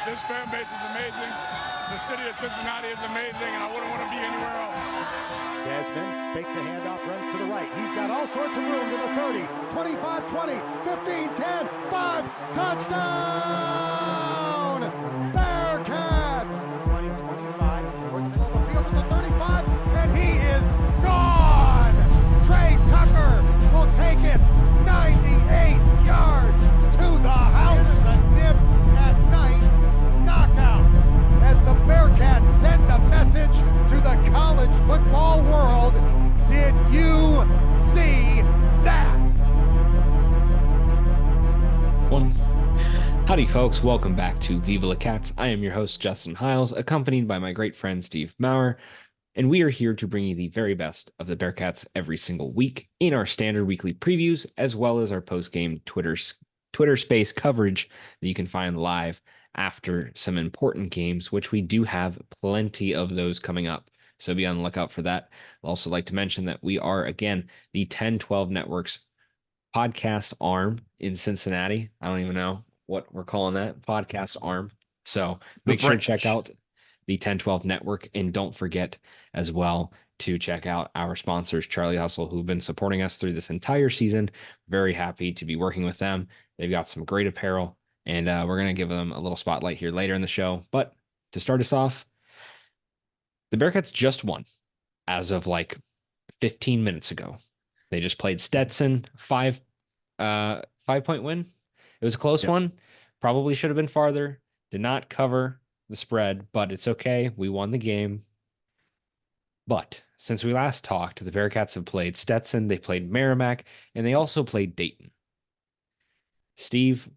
This fan base is amazing. The city of Cincinnati is amazing, and I wouldn't want to be anywhere else. Desmond fakes a handoff, runs to the right. He's got all sorts of room to the 30, 25, 20, 15, 10, 5, touchdown! Bearcats! 20, 25, toward the middle of the field at the 35, and he is gone! Trey Tucker will take it 98 yards to the house. A nip at night knockout as the Bearcats send a message to the college football world. Did you see that? Howdy folks, welcome back to Viva La Cats. I am your host Justin Hiles, accompanied by my great friend Steve Maurer, and we are here to bring you the very best of the Bearcats every single week in our standard weekly previews, as well as our post-game Twitter space coverage that you can find live after some important games, which we do have plenty of those coming up. So be on the lookout for that. I'd also like to mention that we are, again, the 1012 Network's podcast arm in Cincinnati. I don't even know what we're calling that, podcast arm. So make sure to check out the 1012 Network, and don't forget as well to check out our sponsors, Charlie Hustle, who've been supporting us through this entire season. Very happy to be working with them. They've got some great apparel, and we're going to give them a little spotlight here later in the show. But to start us off, the Bearcats just won as of like 15 minutes ago. They just played Stetson, 5-point win. It was a close one. Probably should have been farther. Did not cover the spread, but it's okay. We won the game. But since we last talked, the Bearcats have played Stetson, they played Merrimack, and they also played Dayton. Steve,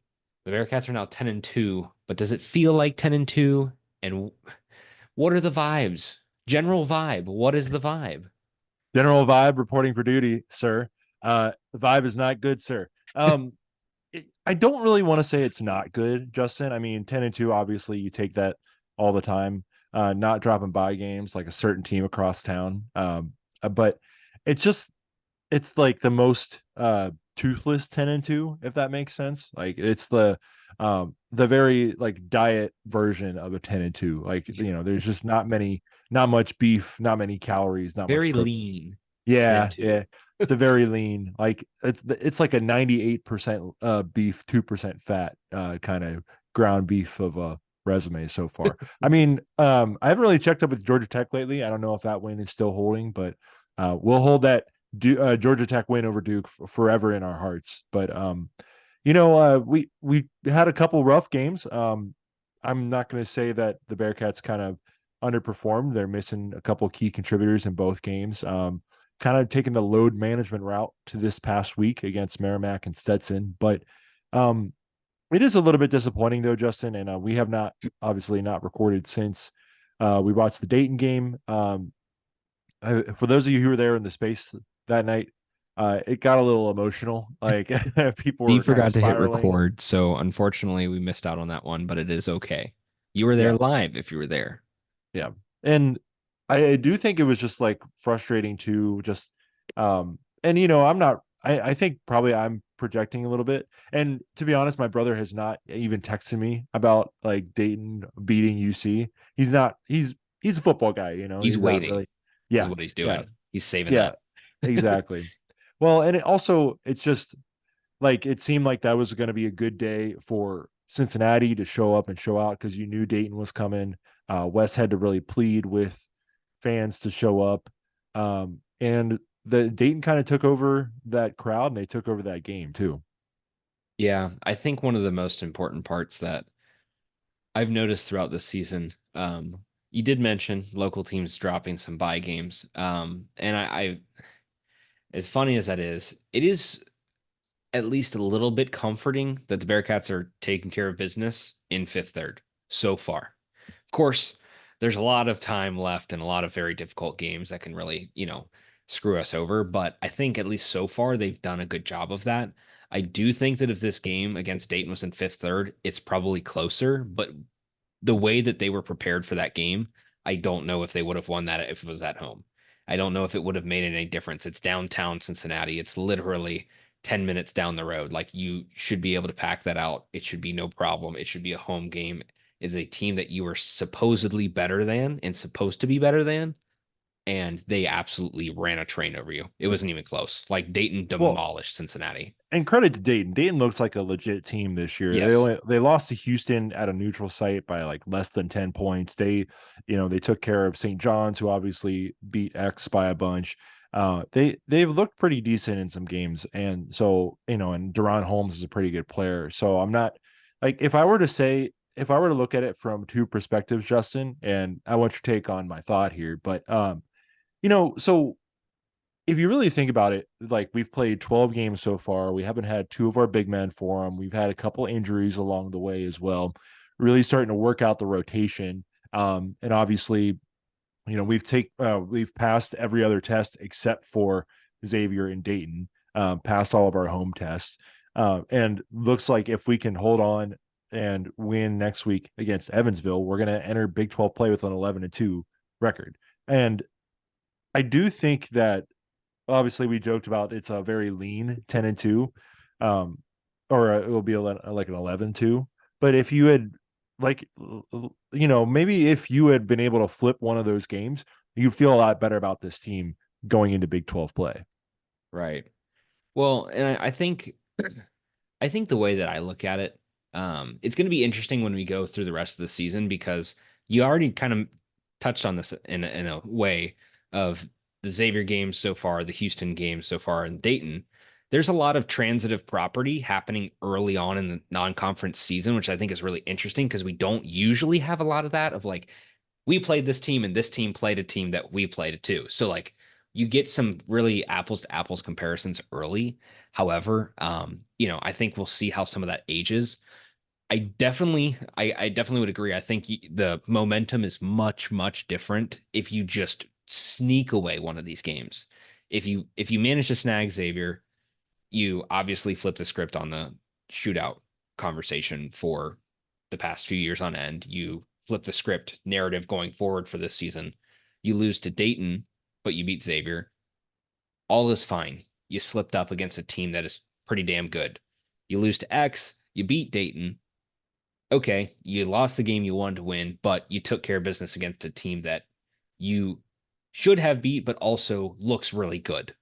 the Bearcats are now 10-2, but does it feel like 10-2? And what are the vibes? General vibe. What is the vibe? General vibe reporting for duty, sir. The vibe is not good, sir. I don't really want to say it's not good, Justin. I mean, 10-2, obviously you take that all the time. Not dropping by games like a certain team across town. But it's like the most toothless 10-2, if that makes sense. Like it's the very like diet version of a 10-2. Like, you know, there's just not much beef, not many calories, not very much lean. Yeah. It's a very lean, like it's like a 98% beef, 2% fat kind of ground beef of a resume so far. I mean, I haven't really checked up with Georgia Tech lately. I don't know if that win is still holding, but we'll hold that Georgia Tech win over Duke forever in our hearts. But we had a couple rough games. I'm not going to say that the Bearcats kind of underperformed. They're missing a couple key contributors in both games. Kind of taking the load management route to this past week against Merrimack and Stetson. But it is a little bit disappointing, though, Justin. And we have obviously not recorded since we watched the Dayton game. For those of you who were there in the space that night, it got a little emotional. Like people were forgot to hit record. So unfortunately, we missed out on that one, but it is okay. You were there live if you were there. Yeah. And I do think it was just like frustrating to just, and I think probably I'm projecting a little bit. And to be honest, my brother has not even texted me about like Dayton beating UC. He's a football guy, He's waiting. Really, is what he's doing. He's saving that. Exactly. Well, and it's just like, it seemed like that was going to be a good day for Cincinnati to show up and show out because you knew Dayton was coming. Wes had to really plead with fans to show up, and the Dayton kind of took over that crowd, and they took over that game too. Yeah, I think one of the most important parts that I've noticed throughout this season, you did mention local teams dropping some bye games, and I as funny as that is, it is at least a little bit comforting that the Bearcats are taking care of business in Fifth Third so far. Of course, there's a lot of time left and a lot of very difficult games that can really, screw us over. But I think at least so far, they've done a good job of that. I do think that if this game against Dayton was in Fifth Third, it's probably closer. But the way that they were prepared for that game, I don't know if they would have won that if it was at home. I don't know if it would have made any difference. It's downtown Cincinnati. It's literally 10 minutes down the road. Like, you should be able to pack that out. It should be no problem. It should be a home game. is a team that you were supposedly better than and supposed to be better than, and they absolutely ran a train over you. It wasn't even close. Like Dayton Well, demolished Cincinnati. and credit to Dayton. Dayton looks like a legit team this year. Yes. They lost to Houston at a neutral site by like less than 10 points. They took care of St. John's, who obviously beat X by a bunch. They've looked pretty decent in some games, and so and Deron Holmes is a pretty good player. So I'm not like if I were to look at it from two perspectives, Justin, and I want your take on my thought here, but so if you really think about it, like we've played 12 games so far. We haven't had two of our big men for them. We've had a couple injuries along the way as well. Really starting to work out the rotation. And obviously, we've passed every other test except for Xavier and Dayton, passed all of our home tests. And looks like if we can hold on and win next week against Evansville, we're going to enter Big 12 play with an 11-2 record. And I do think that obviously we joked about it's a very lean 10-2, or it will be like an 11-2. But if you had maybe if you had been able to flip one of those games, you'd feel a lot better about this team going into Big 12 play. Right. Well, and I think I think the way that I look at it, it's going to be interesting when we go through the rest of the season, because you already kind of touched on this in a way of the Xavier games so far, the Houston games so far, and Dayton. There's a lot of transitive property happening early on in the non-conference season, which I think is really interesting because we don't usually have a lot of that of like, we played this team and this team played a team that we played it too. So like you get some really apples to apples comparisons early. However, I think we'll see how some of that ages. I definitely would agree. I think the momentum is much, much different if you just sneak away one of these games. If you manage to snag Xavier, you obviously flip the script on the shootout conversation for the past few years on end. You flip the script narrative going forward for this season. You lose to Dayton, but you beat Xavier. All is fine. You slipped up against a team that is pretty damn good. You lose to X, you beat Dayton. Okay, you lost the game you wanted to win, but you took care of business against a team that you should have beat, but also looks really good.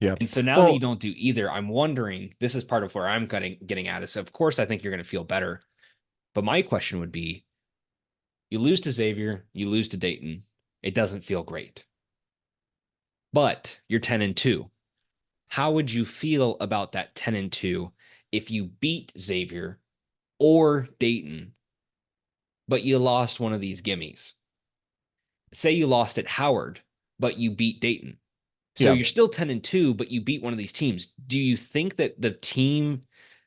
Yeah. And so now that you don't do either, I'm wondering, this is part of where I'm getting at is, of course, I think you're going to feel better. But my question would be, you lose to Xavier, you lose to Dayton. It doesn't feel great. But you're 10-2. How would you feel about that 10-2 if you beat Xavier or Dayton, but you lost one of these gimmies? Say you lost at Howard, but you beat Dayton. So you're still 10-2, but you beat one of these teams. Do you think that the team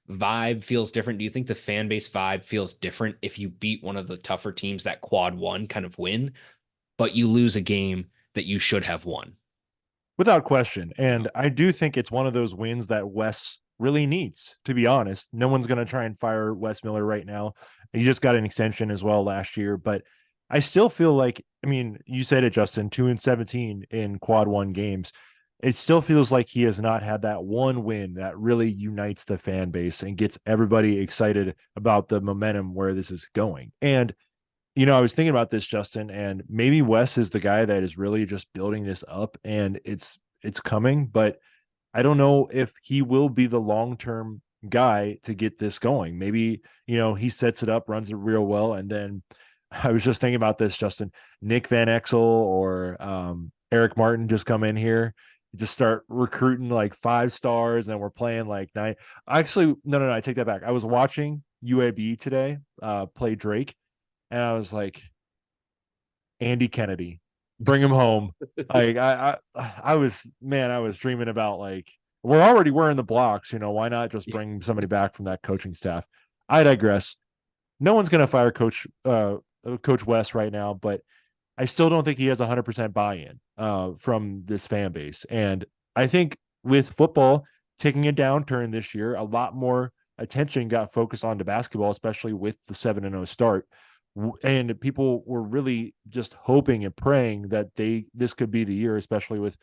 vibe feels different? Do you think the fan base vibe feels different if you beat one of the tougher teams, that quad one kind of win, but you lose a game that you should have won? Without question. And I do think it's one of those wins that Wes really needs, to be honest. No one's going to try and fire Wes Miller right now. He just got an extension as well last year, but I still feel like, I mean, you said it, Justin, 2-17 in quad one games. It still feels like he has not had that one win that really unites the fan base and gets everybody excited about the momentum where this is going. And, I was thinking about this, Justin, and maybe Wes is the guy that is really just building this up, and it's coming, but I don't know if he will be the long-term guy to get this going. Maybe, he sets it up, runs it real well, and then I was just thinking about this, Justin. Nick Van Exel or Eric Martin just come in here, just start recruiting like 5 stars, and then we're playing like 9. Actually, no, I take that back. I was watching UAB today play Drake, and I was like, Andy Kennedy, bring him home. Like I was dreaming about like we're already wearing the blocks. Why not just bring somebody back from that coaching staff? I digress. No one's gonna fire Coach West right now, but I still don't think he has 100% buy-in from this fan base. And I think with football taking a downturn this year, a lot more attention got focused onto basketball, especially with the 7-0 start. And people were really just hoping and praying that this could be the year, especially with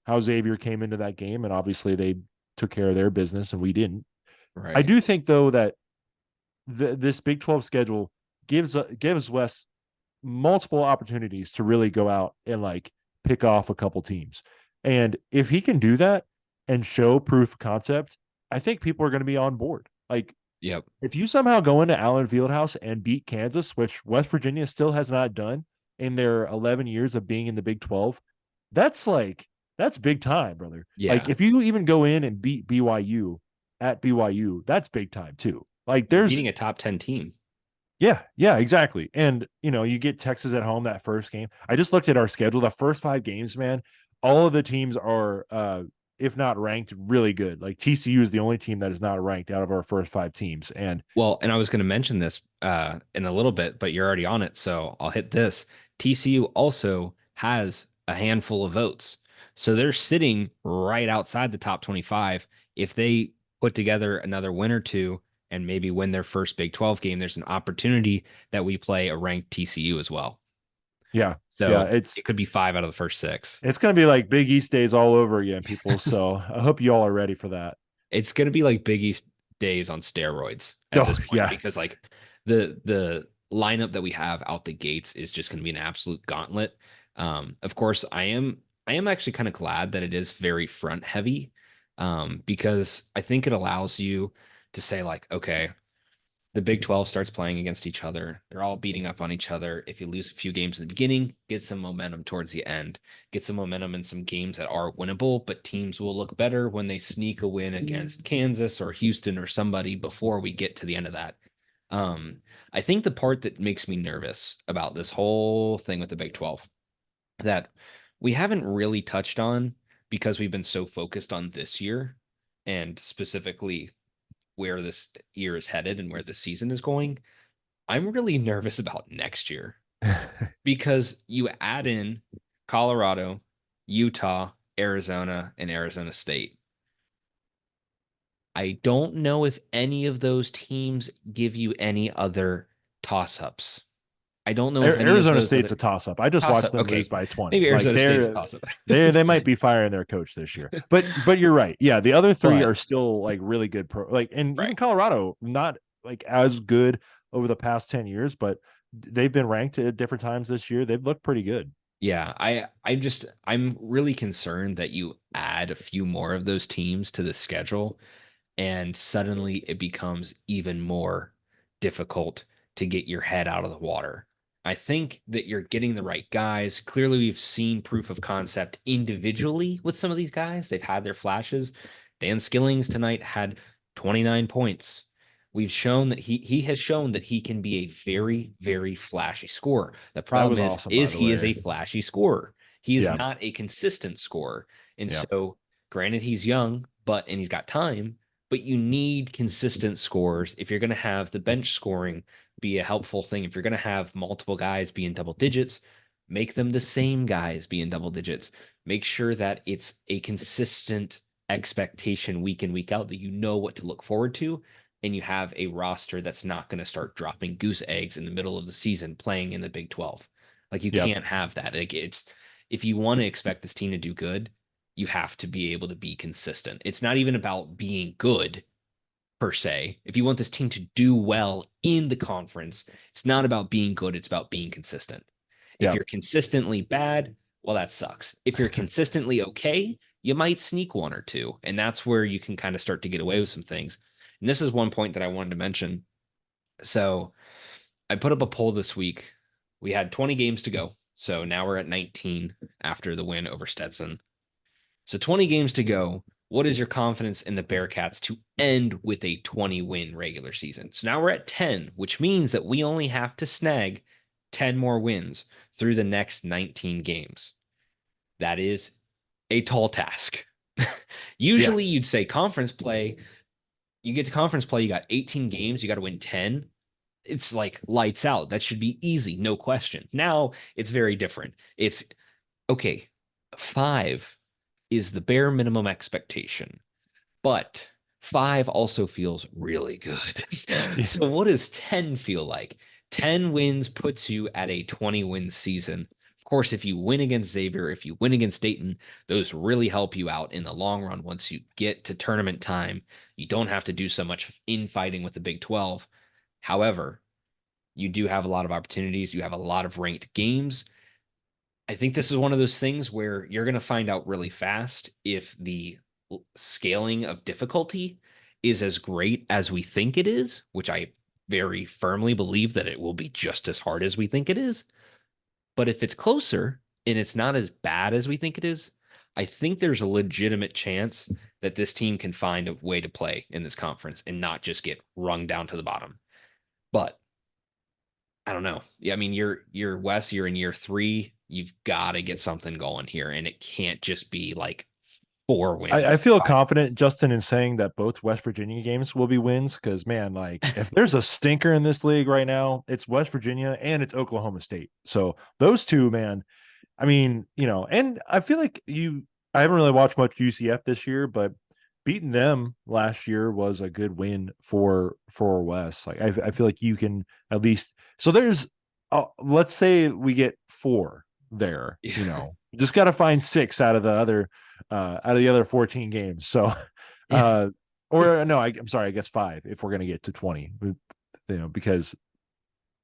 how Xavier came into that game. And obviously they took care of their business and we didn't. Right. I do think, though, that this Big 12 schedule gives Wes multiple opportunities to really go out and like pick off a couple teams. And if he can do that and show proof of concept, I think people are going to be on board. Like, Yep. if you somehow go into Allen Fieldhouse and beat Kansas, which West Virginia still has not done in their 11 years of being in the Big 12, that's big time, brother. Yeah. Like, if you even go in and beat BYU at BYU, that's big time too. Like, there's beating a top 10 team. yeah, exactly. And you get Texas at home that first game. I just looked at our schedule. The first 5 games, man, all of the teams are if not ranked, really good. Like TCU is the only team that is not ranked out of our first 5 teams. And I was going to mention this in a little bit, but you're already on it, so I'll hit this. TCU also has a handful of votes. So they're sitting right outside the top 25. If they put together another win or two and maybe win their first Big 12 game, there's an opportunity that we play a ranked TCU as well. yeah, So it could be 5 out of the first 6. It's going to be like Big East days all over again, people. So I hope you all are ready for that. It's going to be like Big East days on steroids at this point, because like the lineup that we have out the gates is just going to be an absolute gauntlet. Of course, I am actually kind of glad that it is very front heavy, because I think it allows you to say like, okay, the Big 12 starts playing against each other. They're all beating up on each other. If you lose a few games in the beginning, get some momentum towards the end. Get some momentum in some games that are winnable, but teams will look better when they sneak a win against Kansas or Houston or somebody before we get to the end of that. I think the part that makes me nervous about this whole thing with the Big 12 that we haven't really touched on, because we've been so focused on this year and specifically where this year is headed and where the season is going. I'm really nervous about next year because you add in Colorado, Utah, Arizona, and Arizona State. I don't know if any of those teams give you any other toss-ups. I don't know if Arizona State's a toss-up. I just watched them lose by 20. Maybe Arizona State's a toss-up. they might be firing their coach this year. But you're right. Yeah, the other 3 are still like really good even Colorado, not like as good over the past 10 years, but they've been ranked at different times this year. They've looked pretty good. Yeah, I'm really concerned that you add a few more of those teams to the schedule and suddenly it becomes even more difficult to get your head out of the water. I think that you're getting the right guys. Clearly, we've seen proof of concept individually with some of these guys. They've had their flashes. Dan Skillings tonight had 29 points. We've shown that he has shown that he can be a very, very flashy scorer. The problem is he is a flashy scorer. He is not a consistent scorer. And so, granted, he's young, and he's got time, but you need consistent scores if you're going to have the bench scoring be a helpful thing. If you're going to have multiple guys be in double digits, make them the same guys be in double digits. Make sure that it's a consistent expectation week in, week out, that you know what to look forward to, and you have a roster that's not going to start dropping goose eggs in the middle of the season playing in the Big 12. Like, you can't have that. Like, if you want to expect this team to do good, you have to be able to be consistent. It's not even about being good per se. If you want this team to do well in the conference, it's not about being good. It's about being consistent. If you're consistently bad, well, that sucks. If you're consistently okay, you might sneak 1 or 2. And that's where you can kind of start to get away with some things. And this is one point that I wanted to mention. So I put up a poll this week. We had 20 games to go. So now we're at 19 after the win over Stetson. So 20 games to go. What is your confidence in the Bearcats to end with a 20-win regular season? So now we're at 10, which means that we only have to snag 10 more wins through the next 19 games. That is a tall task. Usually you'd say conference play. You get to conference play, you got 18 games, you got to win 10. It's like lights out. That should be easy, no question. Now it's very different. It's, okay, 5 is the bare minimum expectation, but 5 also feels really good. So what does 10 feel like? 10 wins puts you at a 20-win season. Of course, if you win against Xavier, if you win against Dayton, those really help you out in the long run. Once you get to tournament time, you don't have to do so much infighting with the Big 12. However, you do have a lot of opportunities. You have a lot of ranked games. I think this is one of those things where you're going to find out really fast if the scaling of difficulty is as great as we think it is, which I very firmly believe that it will be just as hard as we think it is. But if it's closer and it's not as bad as we think it is, I think there's a legitimate chance that this team can find a way to play in this conference and not just get rung down to the bottom. But I don't know. Yeah, I mean, you're Wes, you're in year 3. You've got to get something going here, and it can't just be like 4 wins. I feel 5 confident, wins. Justin, in saying that both West Virginia games will be wins because, man, like if there's a stinker in this league right now, it's West Virginia and it's Oklahoma State. So those two, man, I mean, and I feel like I haven't really watched much UCF this year, but beating them last year was a good win for West. Like I feel like you can at least, so there's, let's say we get 4 there, just got to find 6 out of the other 14 games. So, or no, I'm sorry, I guess 5 if we're going to get to 20, because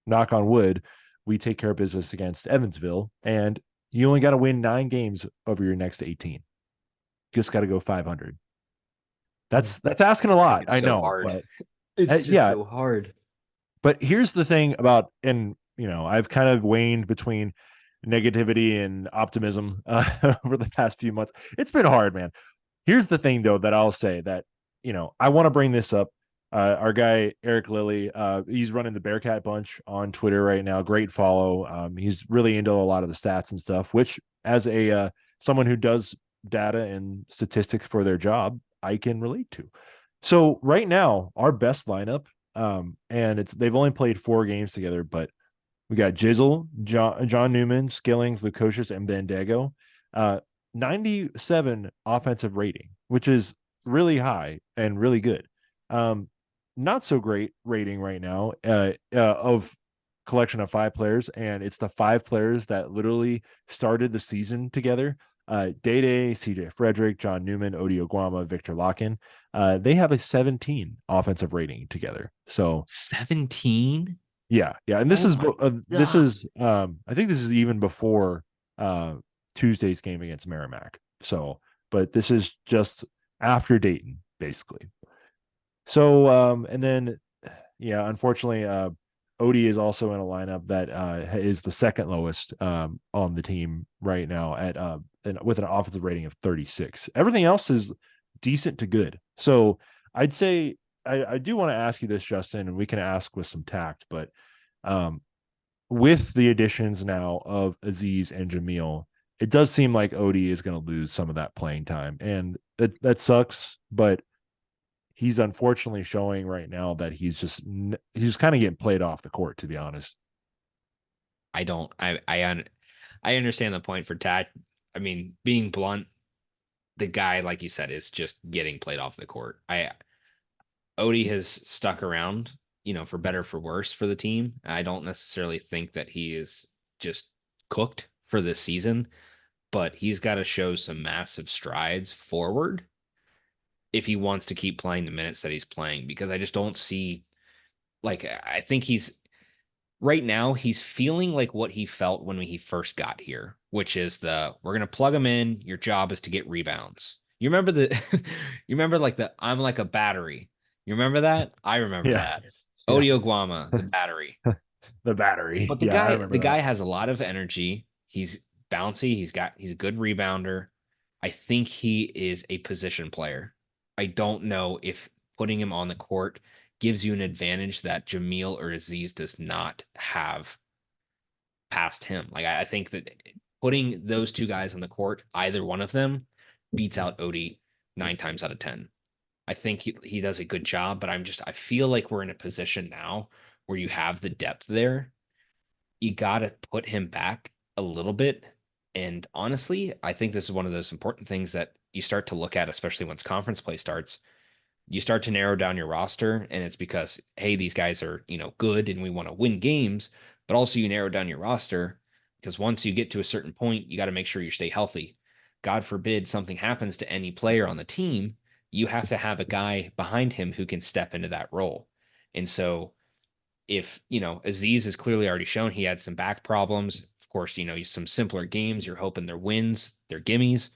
knock on wood, we take care of business against Evansville and you only got to win 9 games over your next 18. Just got to go 500. That's asking a lot. I so know, hard. but It's just yeah, so hard. But here's the thing about, and I've kind of waned between negativity and optimism over the past few months. It's been hard, man. Here's the thing, though, that I'll say that, I want to bring this up. Our guy, Eric Lilly, he's running the Bearcat Bunch on Twitter right now. Great follow. He's really into a lot of the stats and stuff, which as a someone who does data and statistics for their job, I can relate to. So right now, our best lineup, and they've only played 4 games together, but we got Jizzle, John Newman, Skillings, Lukosius, and Bandego. 97 offensive rating, which is really high and really good. Not so great rating right now of collection of 5 players, and it's the 5 players that literally started the season together. Day, CJ Frederick, John Newman, Odie Oguama, Victor Locken. They have a 17 offensive rating together. So 17? Yeah, and this is I think this is even before Tuesday's game against Merrimack. So, but this is just after Dayton, basically. So, and then, unfortunately, Odie is also in a lineup that is the second lowest on the team right now at with an offensive rating of 36. Everything else is decent to good. So I'd say I do want to ask you this, Justin, and we can ask with some tact, but with the additions now of Aziz and Jamil, it does seem like Odie is going to lose some of that playing time, and that sucks, but he's unfortunately showing right now that he's kind of getting played off the court, to be honest. I understand the point for Tat. I mean, being blunt, the guy, like you said, is just getting played off the court. Odie has stuck around, for better for worse for the team. I don't necessarily think that he is just cooked for this season, but he's got to show some massive strides forward if he wants to keep playing the minutes that he's playing, because I just don't see, I think right now he's feeling like what he felt when he first got here, which is we're going to plug him in. Your job is to get rebounds. You remember I'm like a battery. You remember that? I remember that. Odie Oguama, the battery. The battery. But the guy has a lot of energy. He's bouncy. He's a good rebounder. I think he is a position player. I don't know if putting him on the court gives you an advantage that Jamil or Aziz does not have past him. I think that putting those 2 guys on the court, either one of them, beats out Odie 9 times out of 10. I think he does a good job, but I feel like we're in a position now where you have the depth there. You got to put him back a little bit. And honestly, I think this is one of those important things that you start to look at, especially once conference play starts. You start to narrow down your roster, and it's because, hey, these guys are, good and we want to win games, but also you narrow down your roster because once you get to a certain point, you got to make sure you stay healthy. God forbid something happens to any player on the team, you have to have a guy behind him who can step into that role. And so if, Aziz has clearly already shown he had some back problems. Of course, some simpler games, you're hoping they're wins, they're gimmies,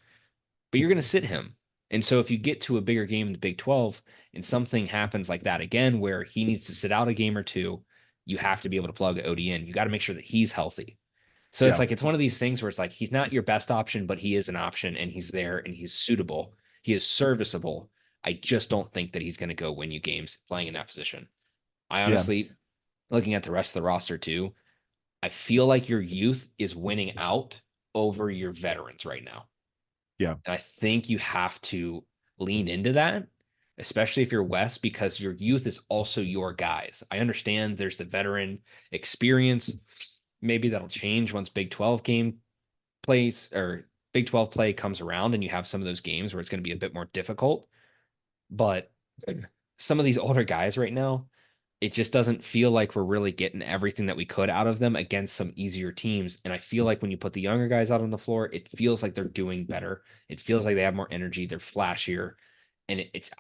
but you're going to sit him. And so if you get to a bigger game in the Big 12 and something happens like that again, where he needs to sit out a game or two, you have to be able to plug OD in. You got to make sure that he's healthy. So it's Yeah. like, it's one of these things where it's like, he's not your best option, but he is an option and he's there and he's suitable. He is serviceable. I just don't think that he's going to go win you games playing in that position. I Yeah. honestly, looking at the rest of the roster too, I feel like your youth is winning out over your veterans right now. Yeah. And I think you have to lean into that, especially if you're West, because your youth is also your guys. I understand there's the veteran experience. Maybe that'll change once Big 12 game plays or Big 12 play comes around and you have some of those games where it's going to be a bit more difficult. But some of these older guys right now, it just doesn't feel like we're really getting everything that we could out of them against some easier teams. And I feel like when you put the younger guys out on the floor, it feels like they're doing better. It feels like they have more energy, they're flashier. And it's,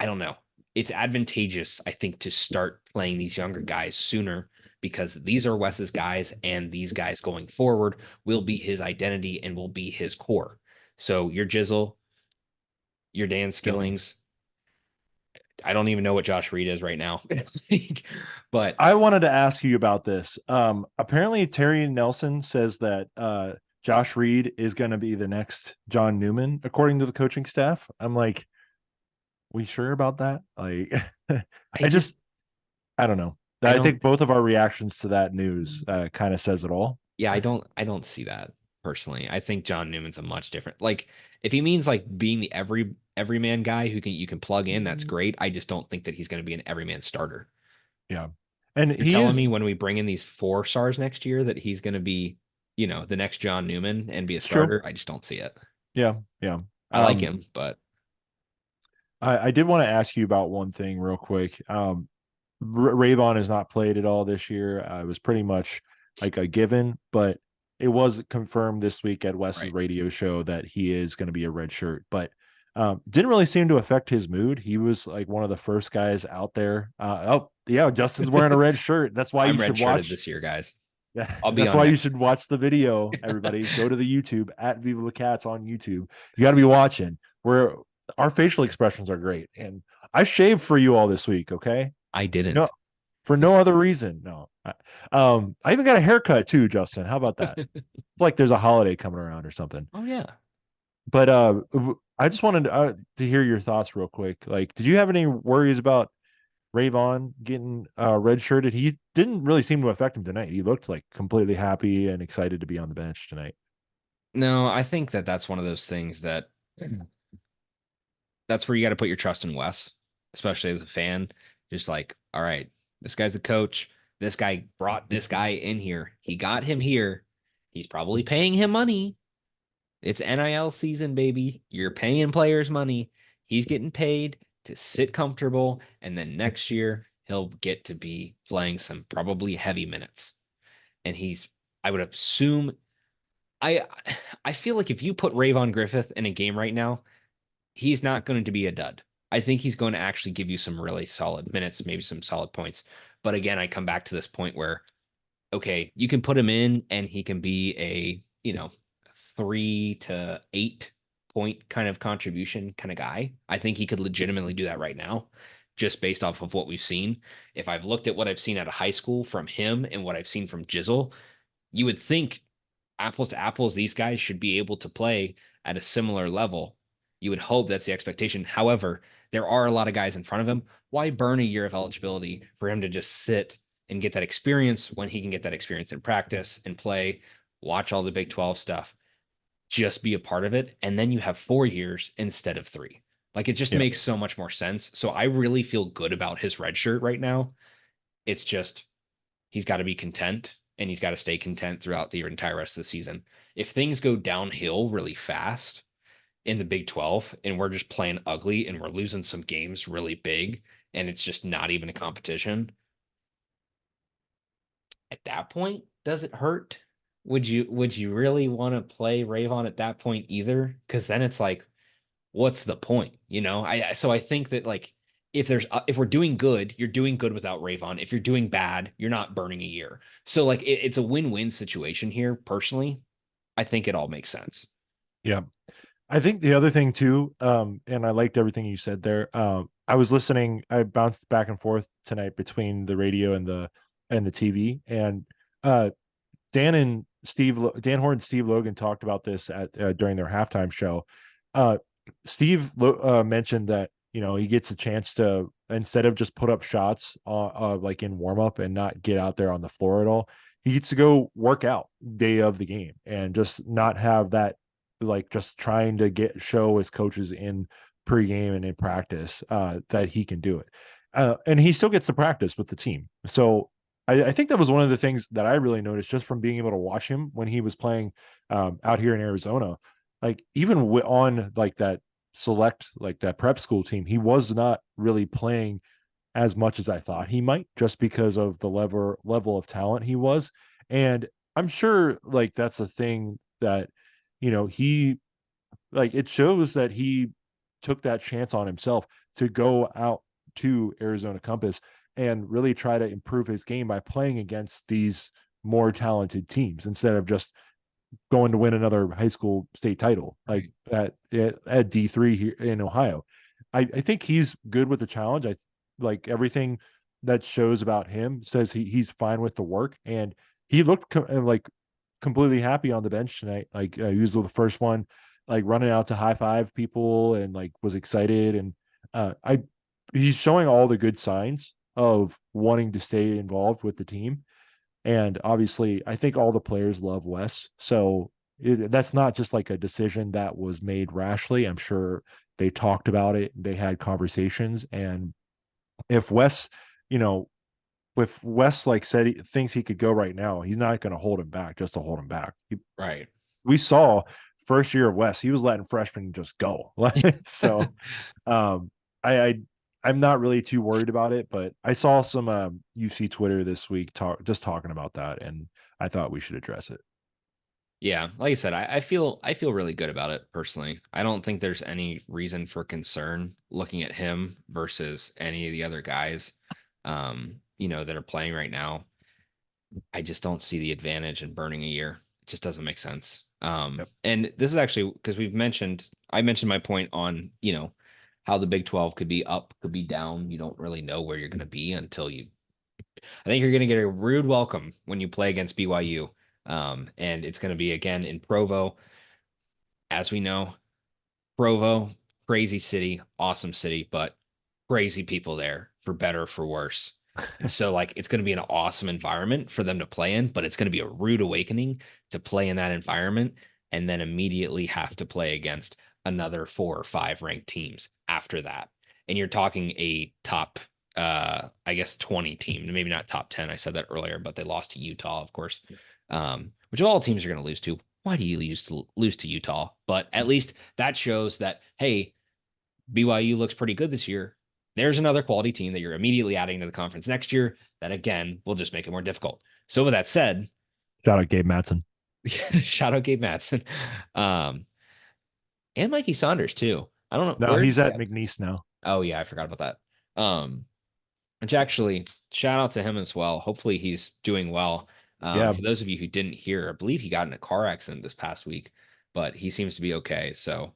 I don't know, it's advantageous, I think, to start playing these younger guys sooner because these are Wes's guys, and these guys going forward will be his identity and will be his core. So your Jizzle, your Dan Skillings, I don't even know what Josh Reed is right now. But I wanted to ask you about this. Apparently Terry Nelson says that Josh Reed is going to be the next John Newman, according to the coaching staff. I'm like, we sure about that? Like, I don't know. I think both of our reactions to that news kind of says it all. Yeah, I don't see that personally. I think John Newman's a much different. Like, if he means like being the everyman guy who you can plug in, that's great. I just don't think that he's going to be an everyman starter. Yeah. And You're telling me when we bring in these 4 stars next year that he's going to be, the next John Newman and be a starter? True. I just don't see it. Yeah. Yeah. I like him, but I did want to ask you about one thing real quick. Ravon has not played at all this year. It was pretty much like a given, but it was confirmed this week at Wes's radio show that he is going to be a red shirt, but didn't really seem to affect his mood. He was like one of the first guys out there. Oh yeah, Justin's wearing a red shirt. That's why you should watch this year, guys. Yeah, that's why you should watch the video. Everybody, go to the YouTube at Viva La Cats on YouTube. You got to be watching. Our facial expressions are great, and I shaved for you all this week. Okay, I didn't. No, for no other reason. No, I even got a haircut too, Justin. How about that? Like there's a holiday coming around or something. Oh yeah. But I just wanted to hear your thoughts real quick. Like, did you have any worries about Ravon getting redshirted? He didn't really seem to affect him tonight. He looked like completely happy and excited to be on the bench tonight. No, I think that that's one of those things that that's where you got to put your trust in Wes, especially as a fan. Just like, all right, this guy's the coach. This guy brought this guy in here. He got him here. He's probably paying him money. It's NIL season, baby. You're paying players money. He's getting paid to sit comfortable. And then next year, he'll get to be playing some probably heavy minutes. And I would assume, I feel like if you put Ravon Griffith in a game right now, he's not going to be a dud. I think he's going to actually give you some really solid minutes, maybe some solid points. But again, I come back to this point where, okay, you can put him in and he can be a, 3 to 8 point kind of contribution kind of guy. I think he could legitimately do that right now, just based off of what we've seen. If I've looked at what I've seen out of high school from him and what I've seen from Jizzle, you would think apples to apples, these guys should be able to play at a similar level. You would hope that's the expectation. However, there are a lot of guys in front of him. Why burn a year of eligibility for him to just sit and get that experience when he can get that experience in practice and play, watch all the Big 12 stuff, just be a part of it? And then you have 4 years instead of 3. Like, it just makes so much more sense. So I really feel good about his red shirt right now. It's just, he's got to be content, and he's got to stay content throughout the entire rest of the season. If things go downhill really fast in the Big 12 and we're just playing ugly and we're losing some games really big and it's just not even a competition, at that point, does it hurt? Would you really want to play Ravon at that point either? Because then it's like, what's the point? So I think that, like, if we're doing good, you're doing good without Rayvon. If you're doing bad, you're not burning a year. So like it's a win-win situation here. Personally, I think it all makes sense. Yeah. I think the other thing too, and I liked everything you said there. I was listening, I bounced back and forth tonight between the radio and the TV. And uh Dan Horn and Steve Logan talked about this at during their halftime show. Uh mentioned that, he gets a chance to, instead of just put up shots like in warm up and not get out there on the floor at all, he gets to go work out day of the game and just not have that, like, just trying to show his coaches in pregame and in practice that he can do it. And he still gets to practice with the team. So I think that was one of the things that I really noticed just from being able to watch him when he was playing out here in Arizona. Like, even on like that like that prep school team, he was not really playing as much as I thought he might, just because of the level of talent he was. And I'm sure like that's a thing that, he, like, it shows that he took that chance on himself to go out to Arizona Compass and really try to improve his game by playing against these more talented teams instead of just going to win another high school state title like at D3 here in Ohio. I think he's good with the challenge. I like everything that shows about him says he's fine with the work, and he looked like completely happy on the bench tonight. Like he was the first one, like running out to high five people and like was excited. And I he's showing all the good signs of wanting to stay involved with the team. And obviously, I think all the players love Wes. So that's not just like a decision that was made rashly. I'm sure they talked about it. They had conversations. And if Wes, if Wes like said he thinks he could go right now, he's not going to hold him back just to hold him back. Right. We saw first year of Wes, he was letting freshmen just go. So I I'm not really too worried about it, but I saw some UC Twitter this week talking about that, and I thought we should address it. Yeah, like I said, I feel really good about it personally. I don't think there's any reason for concern looking at him versus any of the other guys, that are playing right now. I just don't see the advantage in burning a year. It just doesn't make sense. Yep. And this is actually because I mentioned my point on, how the Big 12 could be up, could be down. You don't really know where you're going to be until I think you're going to get a rude welcome when you play against BYU. And it's going to be again in Provo. As we know, Provo, crazy city, awesome city, but crazy people there for better or for worse. And so, like, it's going to be an awesome environment for them to play in, but it's going to be a rude awakening to play in that environment and then immediately have to play against another 4 or 5 ranked teams after that. And you're talking a top, I guess, 20 team, maybe not top 10. I said that earlier, but they lost to Utah, of course, which all teams are going to lose to. Why do you lose to Utah? But at least that shows that, hey, BYU looks pretty good this year. There's another quality team that you're immediately adding to the conference next year that, again, will just make it more difficult. So with that said, Shout out Gabe Matson. shout out Gabe Matson. And Mikey Saunders too. I don't know. No, he's at McNeese now. Oh yeah, I forgot about that. Which actually, shout out to him as well. Hopefully he's doing well. Yeah. For those of you who didn't hear, I believe he got in a car accident this past week, but he seems to be okay. So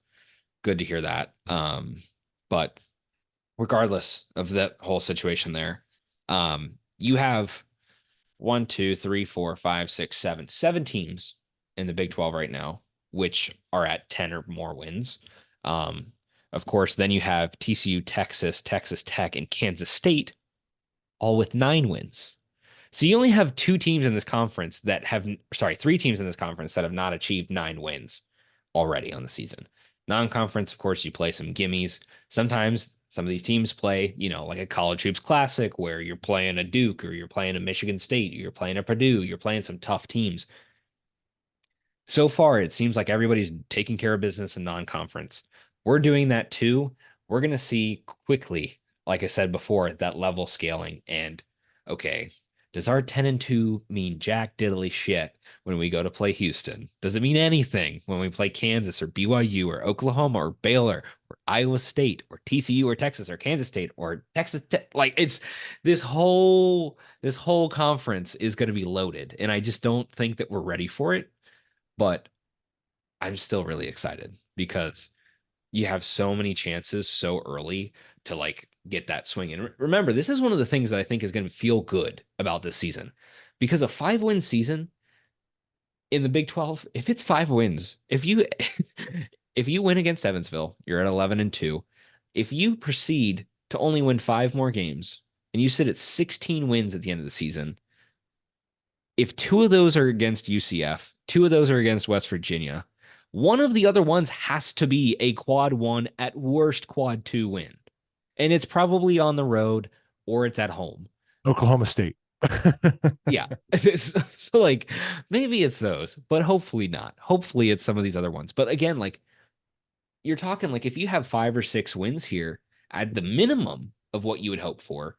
good to hear that. But regardless of that whole situation there, you have 1, 2, 3, 4, 5, 6, 7 teams in the Big 12 right now, which are at 10 or more wins. Of course, then you have TCU, Texas, Texas Tech, and Kansas State, all with 9 wins. So you only have 2 teams in this conference that have, 3 teams in this conference that have not achieved 9 wins already on the season. Non-conference, of course, you play some gimmies. Sometimes some of these teams play, like a college hoops classic where you're playing a Duke or you're playing a Michigan State, or you're playing a Purdue, you're playing some tough teams. So far, it seems like everybody's taking care of business in non-conference. We're doing that too. We're going to see quickly, like I said before, that level scaling. And okay, Does our 10-2 mean jack diddly shit when we go to play Houston? Does it mean anything when we play Kansas or BYU or Oklahoma or Baylor or Iowa State or TCU or Texas or Kansas State or Texas Tech? Like it's this whole conference is going to be loaded, and I just don't think that we're ready for it. But I'm still really excited because you have so many chances so early to like get that swing. And remember, this is one of the things that I think is going to feel good about this season because a 5-win season in the Big 12, if it's 5 wins, if you if you win against Evansville, you're at 11-2. If you proceed to only win 5 more games and you sit at 16 wins at the end of the season, if 2 of those are against UCF, 2 of those are against West Virginia, one of the other ones has to be a quad 1, at worst quad 2 win. And it's probably on the road or it's at home. Oklahoma State. Yeah. So like maybe it's those, but hopefully not. Hopefully it's some of these other ones. But again, like you're talking like if you have 5 or 6 wins here at the minimum of what you would hope for,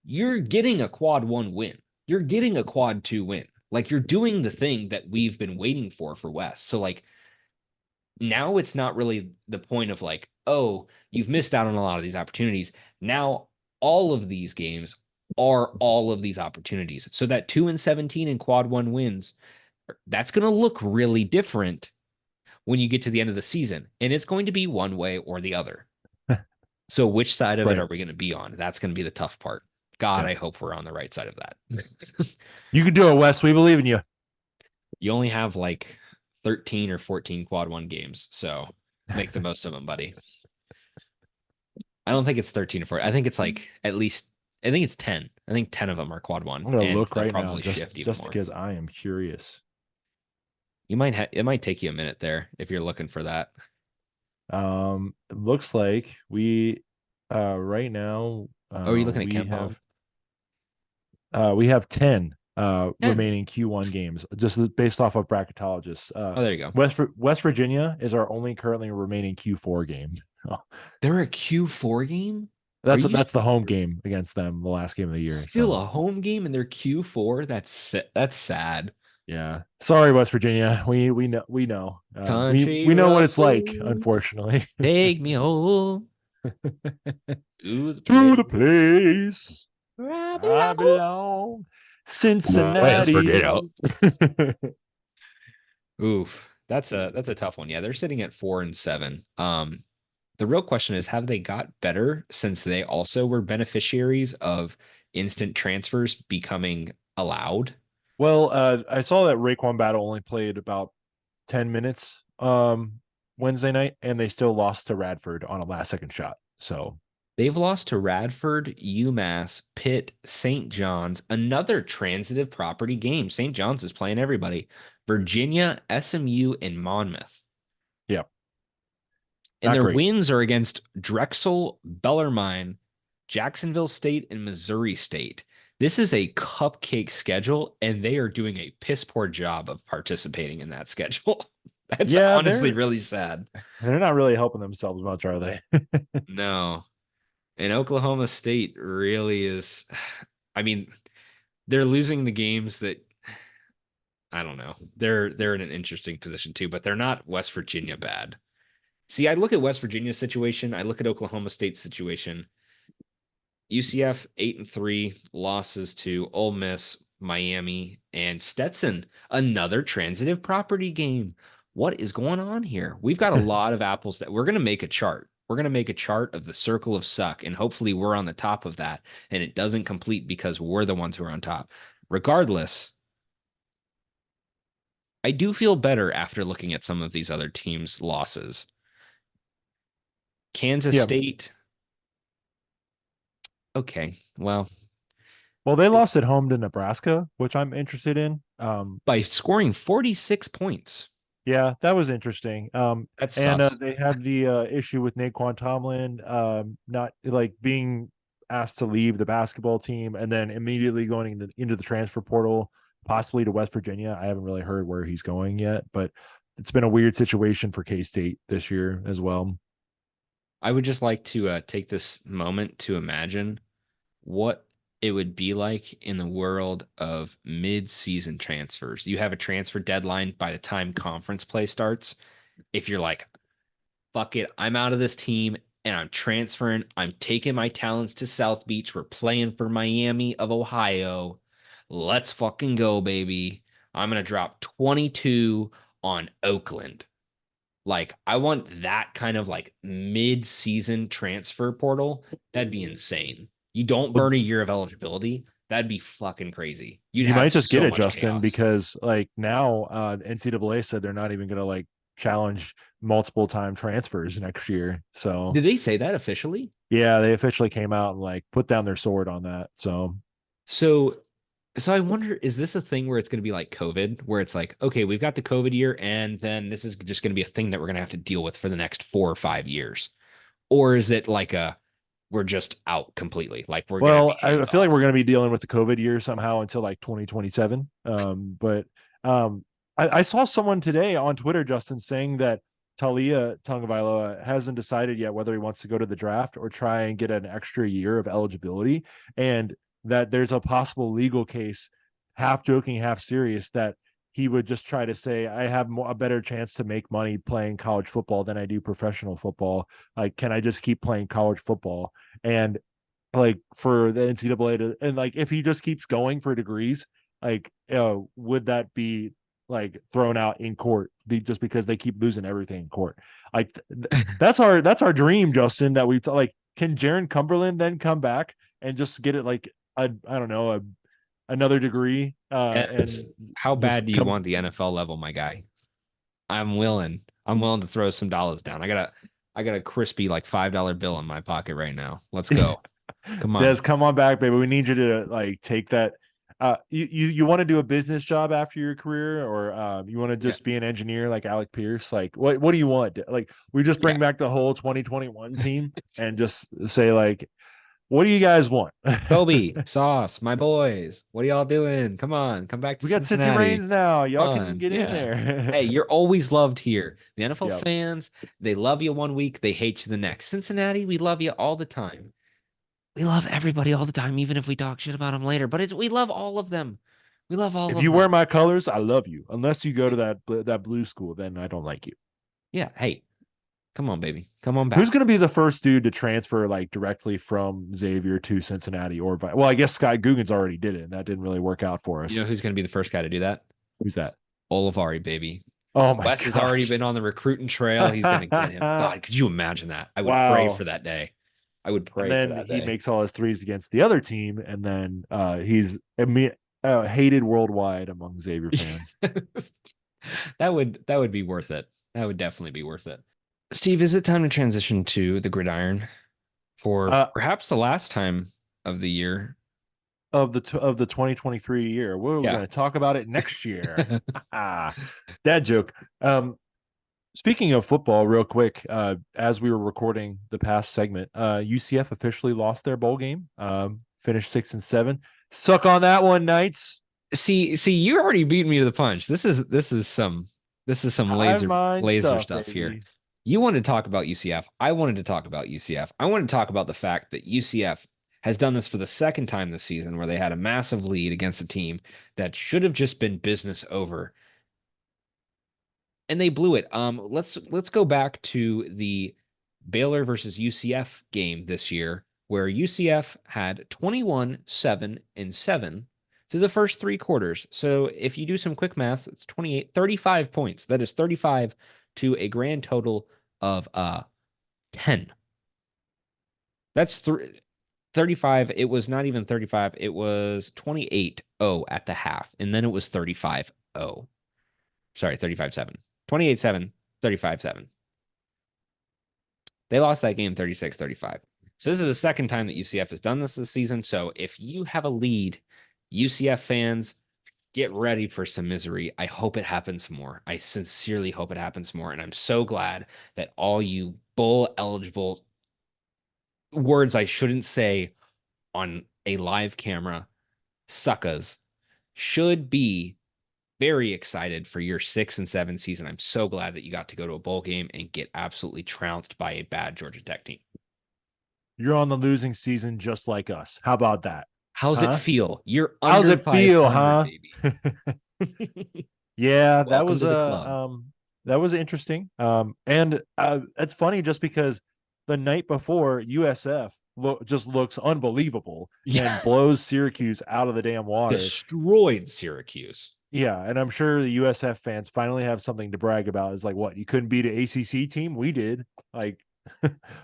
you're getting a quad 1 win. You're getting a quad 2 win. Like you're doing the thing that we've been waiting for West. So like now it's not really the point of like, oh, you've missed out on a lot of these opportunities. Now all of these games are all of these opportunities. So that 2-17 and quad 1 wins, that's going to look really different when you get to the end of the season. And it's going to be one way or the other. So which side of it are we going to be on? That's going to be the tough part. God, I hope we're on the right side of that. You can do it, Wes. We believe in you. You only have like 13 or 14 quad 1 games. So make the most of them, buddy. I don't think it's 13 or 14. I think it's like at least, I think it's 10. I think 10 of them are quad 1. I'm going to look right probably now shift even just more. because I am curious. You might it might take you a minute there if you're looking for that. It looks like we right now Oh, are you looking at Camp we have 10 10. remaining Q1 games just based off of bracketologists. Oh, there you go. West Virginia is our only currently remaining Q4 game. They're a Q4 game? That's the home game against them, the last game of the year. Still a home game and they're Q4? That's sad. Yeah. Sorry, West Virginia. We know we know what it's like, unfortunately. Take me home to the place where I belong. Cincinnati. Oof. That's a tough one. Yeah, they're sitting at 4-7. The real question is, have they got better since they also were beneficiaries of instant transfers becoming allowed? Well, I saw that Raekwon Battle only played about 10 minutes Wednesday night, and they still lost to Radford on a last-second shot. So they've lost to Radford, UMass, Pitt, St. John's, another transitive property game. St. John's is playing everybody. Virginia, SMU, and Monmouth. Yep. And their wins are against Drexel, Bellarmine, Jacksonville State, and Missouri State. This is a cupcake schedule, and they are doing a piss poor job of participating in that schedule. That's honestly really sad. They're not really helping themselves much, are they? No. And Oklahoma State really is. I mean, they're losing the games that I don't know. They're in an interesting position too, but they're not West Virginia bad. See, I look at West Virginia's situation. I look at Oklahoma State's situation. UCF 8-3 losses to Ole Miss, Miami, and Stetson. Another transitive property game. What is going on here? We've got a lot of apples that we're going to make a chart. We're going to make a chart of the circle of suck, and hopefully we're on the top of that, and it doesn't complete because we're the ones who are on top. Regardless, I do feel better after looking at some of these other teams' losses. Kansas State. Okay, well, they lost at home to Nebraska, which I'm interested in. By scoring 46 points. Yeah, that was interesting. That's and they have the issue with Naquan Tomlin not like being asked to leave the basketball team and then immediately going into the transfer portal, possibly to West Virginia. I haven't really heard where he's going yet, but it's been a weird situation for K-State this year as well. I would just like to take this moment to imagine what it would be like in the world of mid-season transfers. You have a transfer deadline by the time conference play starts. If you're like, fuck it, I'm out of this team and I'm transferring, I'm taking my talents to South Beach. We're playing for Miami of Ohio. Let's fucking go, baby. I'm going to drop 22 on Oakland. Like, I want that kind of like mid-season transfer portal. That'd be insane. You don't burn a year of eligibility. That'd be fucking crazy. You'd You have might just get so it, much Justin, chaos. because like now NCAA said they're not even going to like challenge multiple time transfers next year. So Did they say that officially? yeah, they officially came out and like put down their sword on that. So I wonder, is this a thing where it's going to be like COVID, where it's like, okay, we've got the COVID year, and then this is just going to be a thing that we're going to have to deal with for the next 4 or 5 years? Or is it like we're just out completely? Like we're going to well, be I hands feel like off? we're going to be dealing with the COVID year somehow until like 2027. But I saw someone today on Twitter, Justin, saying that Talia Tagovailoa hasn't decided yet whether he wants to go to the draft or try and get an extra year of eligibility, and that there's a possible legal case, half joking, half serious, that he would just try to say, I have a better chance to make money playing college football than I do professional football. Like, can I just keep playing college football? And like for the NCAA to, and like if he just keeps going for degrees, like would that be like thrown out in court just because they keep losing everything in court? Like that's our dream, Justin. That we like, can Jaron Cumberland then come back and just get it like I don't know, another degree and How bad just do you come. want the NFL level, my guy? I'm willing. I'm willing to throw some dollars down. I got a crispy like $5 bill in my pocket right now. Let's go. Come Des, on. come on back, baby. We need you to like take that. You want to do a business job after your career, or you want to Yeah. just be an engineer like Alec Pierce? Like, what do you want? Like, we just Yeah. bring back the whole 2021 team and just say like, what do you guys want? Kobe, Sauce, my boys. What are y'all doing? Come on. Come back to We got City Cincinnati. Reigns now. Y'all can Fun. get in Yeah. there. Hey, you're always loved here. The NFL Yep. fans, they love you one week, they hate you the next. Cincinnati, we love you all the time. We love everybody all the time, even if we talk shit about them later. But we love all of them. We love all If of you them. wear my colors, I love you. Unless you go to that blue school, then I don't like you. Yeah. Hey, come on, baby. Come on Who's back. going to be the first dude to transfer like directly from Xavier to Cincinnati or well, I guess Sky Guggens already did it, and that didn't really work out for You know us. who's going to be the first guy to do that? Who's that? Olivari, baby. Oh my Wes has already gosh! been on the recruiting trail. He's going to get him. God, could you imagine that? I would pray for Wow. that day. I would And pray for then that he day. makes all his threes against the other team, and then he's hated worldwide among Xavier fans. That would be worth it. That would definitely be worth it. Steve, is it time to transition to the gridiron for Uh, perhaps the last time of the year? of the 2023 year, we're Yeah. going to talk about it next year. Dad joke. Speaking of football, real quick, as we were recording the past segment, UCF officially lost their bowl game. Finished 6-7. Suck on that one, Knights. See, you already beat me to the punch. This is some High laser mind stuff, stuff here. baby. You wanted to talk about UCF. I wanted to talk about UCF. I wanted to talk about the fact that UCF has done this for the second time this season, where they had a massive lead against a team that should have just been business over, and they blew it. Let's go back to the Baylor versus UCF game this year, where UCF had 21, 7, and 7 through the first 3 quarters. So if you do some quick math, it's 28, 35 points. That is 35 to a grand total of 10. That's 35. It was not even 35. It was 28-0 at the half. And then it was 35-0. Sorry, 35-7. 28-7, 35-7. They lost that game 36-35. So this is the second time that UCF has done this season. So if you have a lead, UCF fans, get ready for some misery. I hope it happens more. I sincerely hope it happens more. And I'm so glad that all you bowl eligible words I shouldn't say on a live camera, suckers, should be very excited for your 6-7 season. I'm so glad that you got to go to a bowl game and get absolutely trounced by a bad Georgia Tech team. You're on the losing season just like us. How about that? How's it Huh? feel? You're How's under it feel, 500, huh? baby. Yeah, Welcome to the club. that was interesting. And it's funny just because the night before USF just looks unbelievable Yeah. and blows Syracuse out of the damn water. Destroyed Syracuse. Yeah, and I'm sure the USF fans finally have something to brag about. Is like, what, you couldn't beat an ACC team? We did. Like,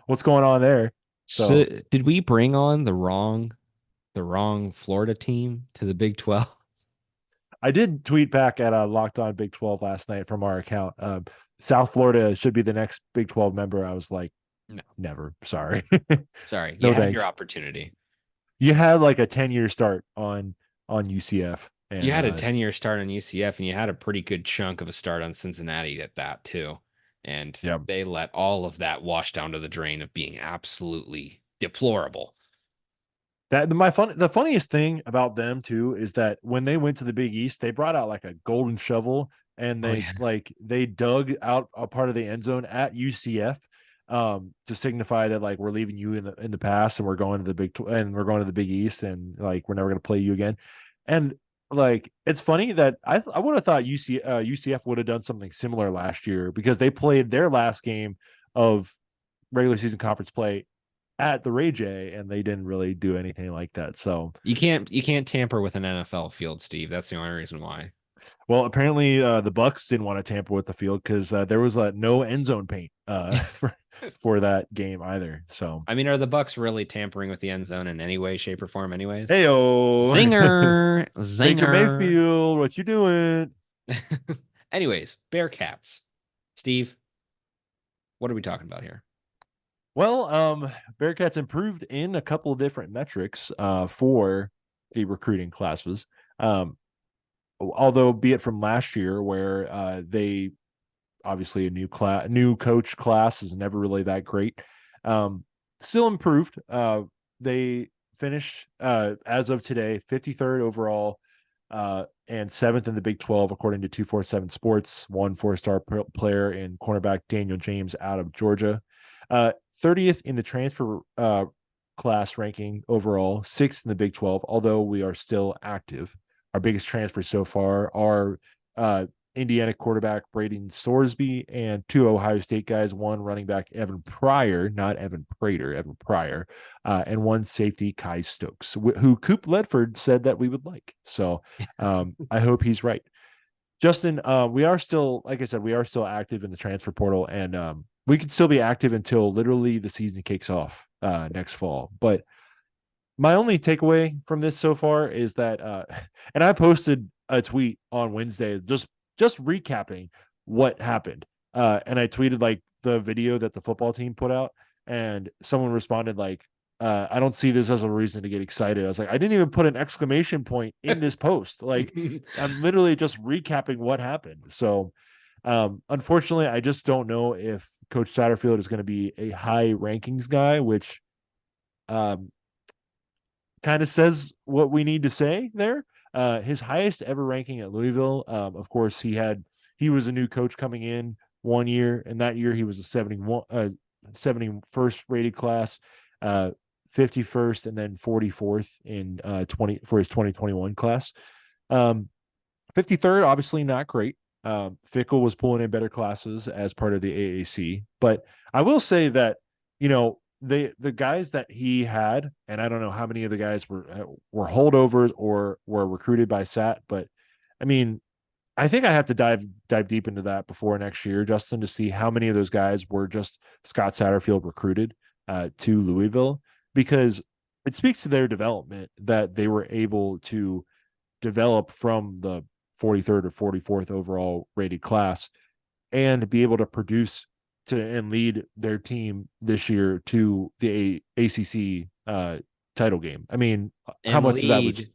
what's going on there? So So did we bring on the wrong Florida team to the Big 12? I did tweet back at Locked On Big 12 last night from our account. South Florida should be the next Big 12 member. I was like, No. never. Sorry. Sorry, you No had your thanks. opportunity. You had like a 10-year start on UCF, You and had a 10-year start on UCF, and you had a pretty good chunk of a start on Cincinnati at that too. And yeah, they let all of that wash down to the drain of being absolutely deplorable. the funniest thing about them too is that when they went to the Big East, they brought out like a golden shovel and Oh yeah. they dug out a part of the end zone at UCF to signify that like we're leaving you in the past and we're going to the and we're going to the Big East and like we're never going to play you again. And like it's funny that I would have thought UCF would have done something similar last year because they played their last game of regular season conference play at the Ray J, and they didn't really do anything like that. So, You can't tamper with an NFL field, Steve. That's the only reason why. well, apparently the Bucks didn't want to tamper with the field because there was no end zone paint for that game either. So, I mean, are the Bucks really tampering with the end zone in any way, shape, or form? Anyways, heyo, zinger, Baker zinger. Mayfield, what you doing? Anyways, Bearcats. Steve, what are we talking about here? Well, Bearcats improved in a couple of different metrics for the recruiting classes. Although, be it from last year, where they obviously a new coach class is never really that great. Still improved. They finished as of today 53rd overall and 7th in the Big 12 according to 247 Sports. One 4-star player in cornerback Daniel James out of Georgia. 30th in the transfer class ranking overall, 6th in the Big 12. Although we are still active. Our biggest transfers so far are Indiana quarterback Braden Sorsby and 2 Ohio State guys, one running back Evan Pryor, not Evan Prater, Evan Pryor, and one safety Kai Stokes, who Coop Ledford said that we would like. So I hope he's right. Justin, we are still, like I said, we are still active in the transfer portal, and we could still be active until literally the season kicks off next fall. But my only takeaway from this so far is that, and I posted a tweet on Wednesday just recapping what happened. And I tweeted like the video that the football team put out, and someone responded like, I don't see this as a reason to get excited. I was like, I didn't even put an exclamation point in this post. Like, I'm literally just recapping what happened. So, unfortunately, I just don't know if Coach Satterfield is going to be a high rankings guy, which kind of says what we need to say there. His highest ever ranking at Louisville. Of course, he was a new coach coming in one year, and that year he was a 71st rated class, 51st, and then 44th in 20 for his 2021 class. 53rd, obviously not great. Fickle was pulling in better classes as part of the AAC, but I will say that the guys that he had, and I don't know how many of the guys were holdovers or were recruited by SAT, but I mean, I think I have to dive deep into that before next year, Justin, to see how many of those guys were just Scott Satterfield recruited to Louisville, because it speaks to their development that they were able to develop from the 43rd or 44th overall rated class and be able to produce and lead their team this year to the ACC title game. I mean, how And much of that was lead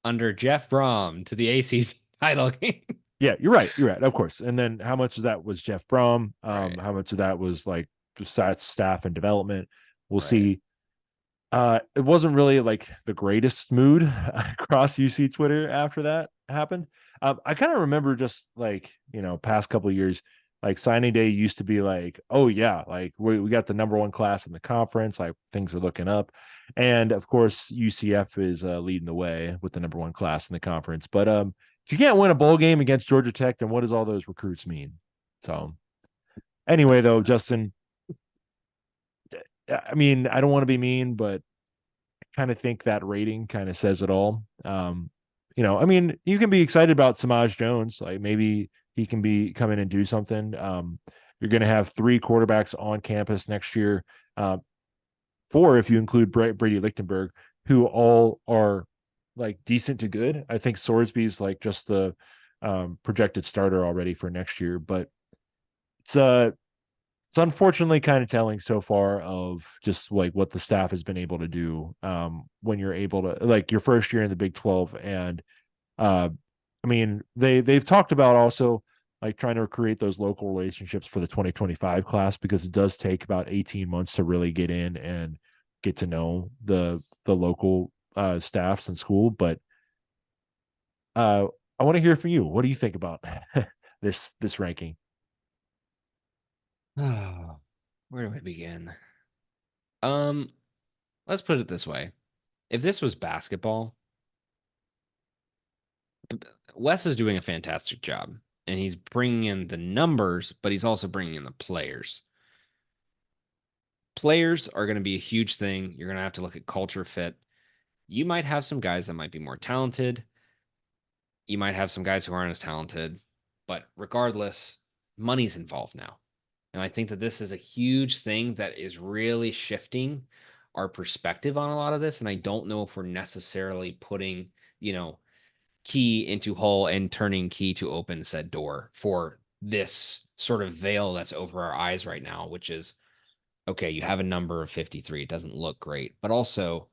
under Jeff Brom to the ACC title game. Yeah, you're right. You're right. Of course. And then how much of that was Jeff Brom? Right. How much of that was like besides staff and development? We'll Right. see. It wasn't really like the greatest mood across UC Twitter after that happened. I kind of remember just like, past couple of years, Like signing day used to be like, oh yeah, like we got the number one class in the conference, like things are looking up. And of course, UCF is leading the way with the number one class in the conference. But if you can't win a bowl game against Georgia Tech, then what does all those recruits mean? So anyway, though, Justin, I mean, I don't want to be mean, but I kind of think that rating kind of says it all. I mean, you can be excited about Samaj Jones, like maybe he can be come in and do something. You're going to have 3 quarterbacks on campus next year, 4 if you include Brady Lichtenberg, who all are like decent to good. I think Sorsby's like just the projected starter already for next year, but it's unfortunately kind of telling so far of just like what the staff has been able to do when you're able to like your first year in the Big 12. And I mean, they've talked about also like trying to create those local relationships for the 2025 class, because it does take about 18 months to really get in and get to know the local staffs in school. But I want to hear from you. What do you think about this ranking? Oh, where do I begin? Let's put it this way. If this was basketball, Wes is doing a fantastic job, and he's bringing in the numbers, but he's also bringing in the players. Players are going to be a huge thing. You're going to have to look at culture fit. You might have some guys that might be more talented. You might have some guys who aren't as talented, but regardless, money's involved now. And I think that this is a huge thing that is really shifting our perspective on a lot of this. And I don't know if we're necessarily putting, key into hole and turning key to open said door for this sort of veil that's over our eyes right now, which is, okay, you have a number of 53. It doesn't look great, but also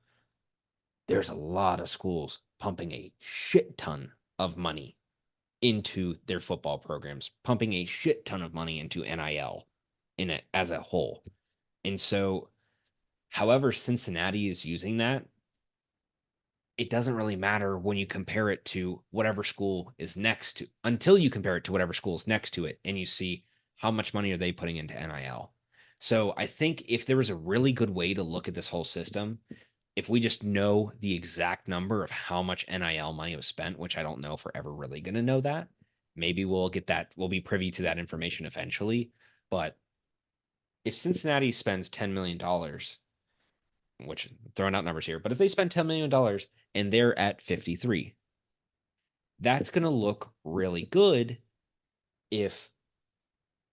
there's a lot of schools pumping a shit ton of money into their football programs, pumping a shit ton of money into NIL in it as a whole. And so, however Cincinnati is using that, it doesn't really matter when you compare it to whatever school is next to, until you compare it to whatever school is next to it and you see how much money are they putting into NIL. So I think if there was a really good way to look at this whole system, if we just know the exact number of how much NIL money was spent, which I don't know if we're ever really going to know that, maybe we'll get that, we'll be privy to that information eventually. But if Cincinnati spends $10 million, which throwing out numbers here, but if they spend $10 million and they're at 53, that's going to look really good if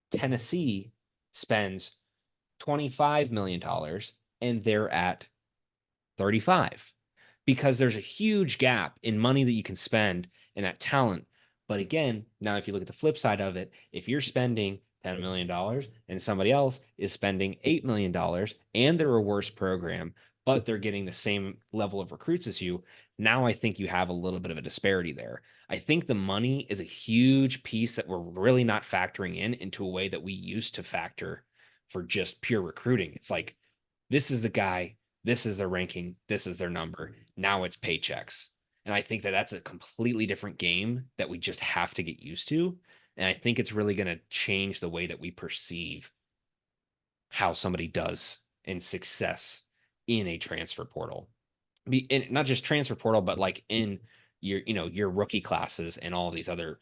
Tennessee spends $25 million and they're at 35, because there's a huge gap in money that you can spend and that talent. But again, now if you look at the flip side of it, if you're spending $10 million and somebody else is spending $8 million and they're a worse program, but they're getting the same level of recruits as you, now I think you have a little bit of a disparity there. I think the money is a huge piece that we're really not factoring into a way that we used to factor for just pure recruiting. It's like, this is the guy, this is their ranking, this is their number. Now it's paychecks. And I think that that's a completely different game that we just have to get used to. And I think it's really going to change the way that we perceive how somebody does in success in a transfer portal. And not just transfer portal, but like in your rookie classes and all these other,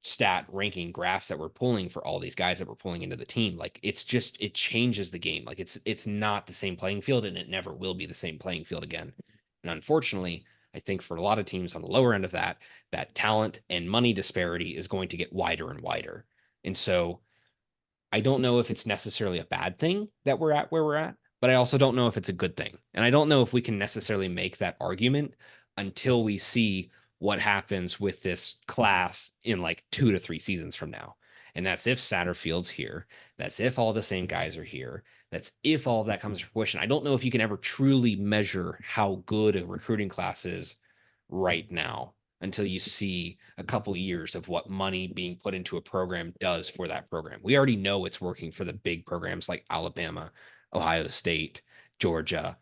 stat ranking graphs that we're pulling for all these guys that we're pulling into the team. Like it changes the game. Like it's not the same playing field, and it never will be the same playing field again. And unfortunately, I think for a lot of teams on the lower end of that talent and money disparity is going to get wider and wider. And so I don't know if it's necessarily a bad thing that we're at where we're at, but I also don't know if it's a good thing. And I don't know if we can necessarily make that argument until we see what happens with this class in like 2 to 3 seasons from now. And that's if Satterfield's here. That's if all the same guys are here. That's if all of that comes to fruition. I don't know if you can ever truly measure how good a recruiting class is right now until you see a couple years of what money being put into a program does for that program. We already know it's working for the big programs like Alabama, Ohio State, Georgia,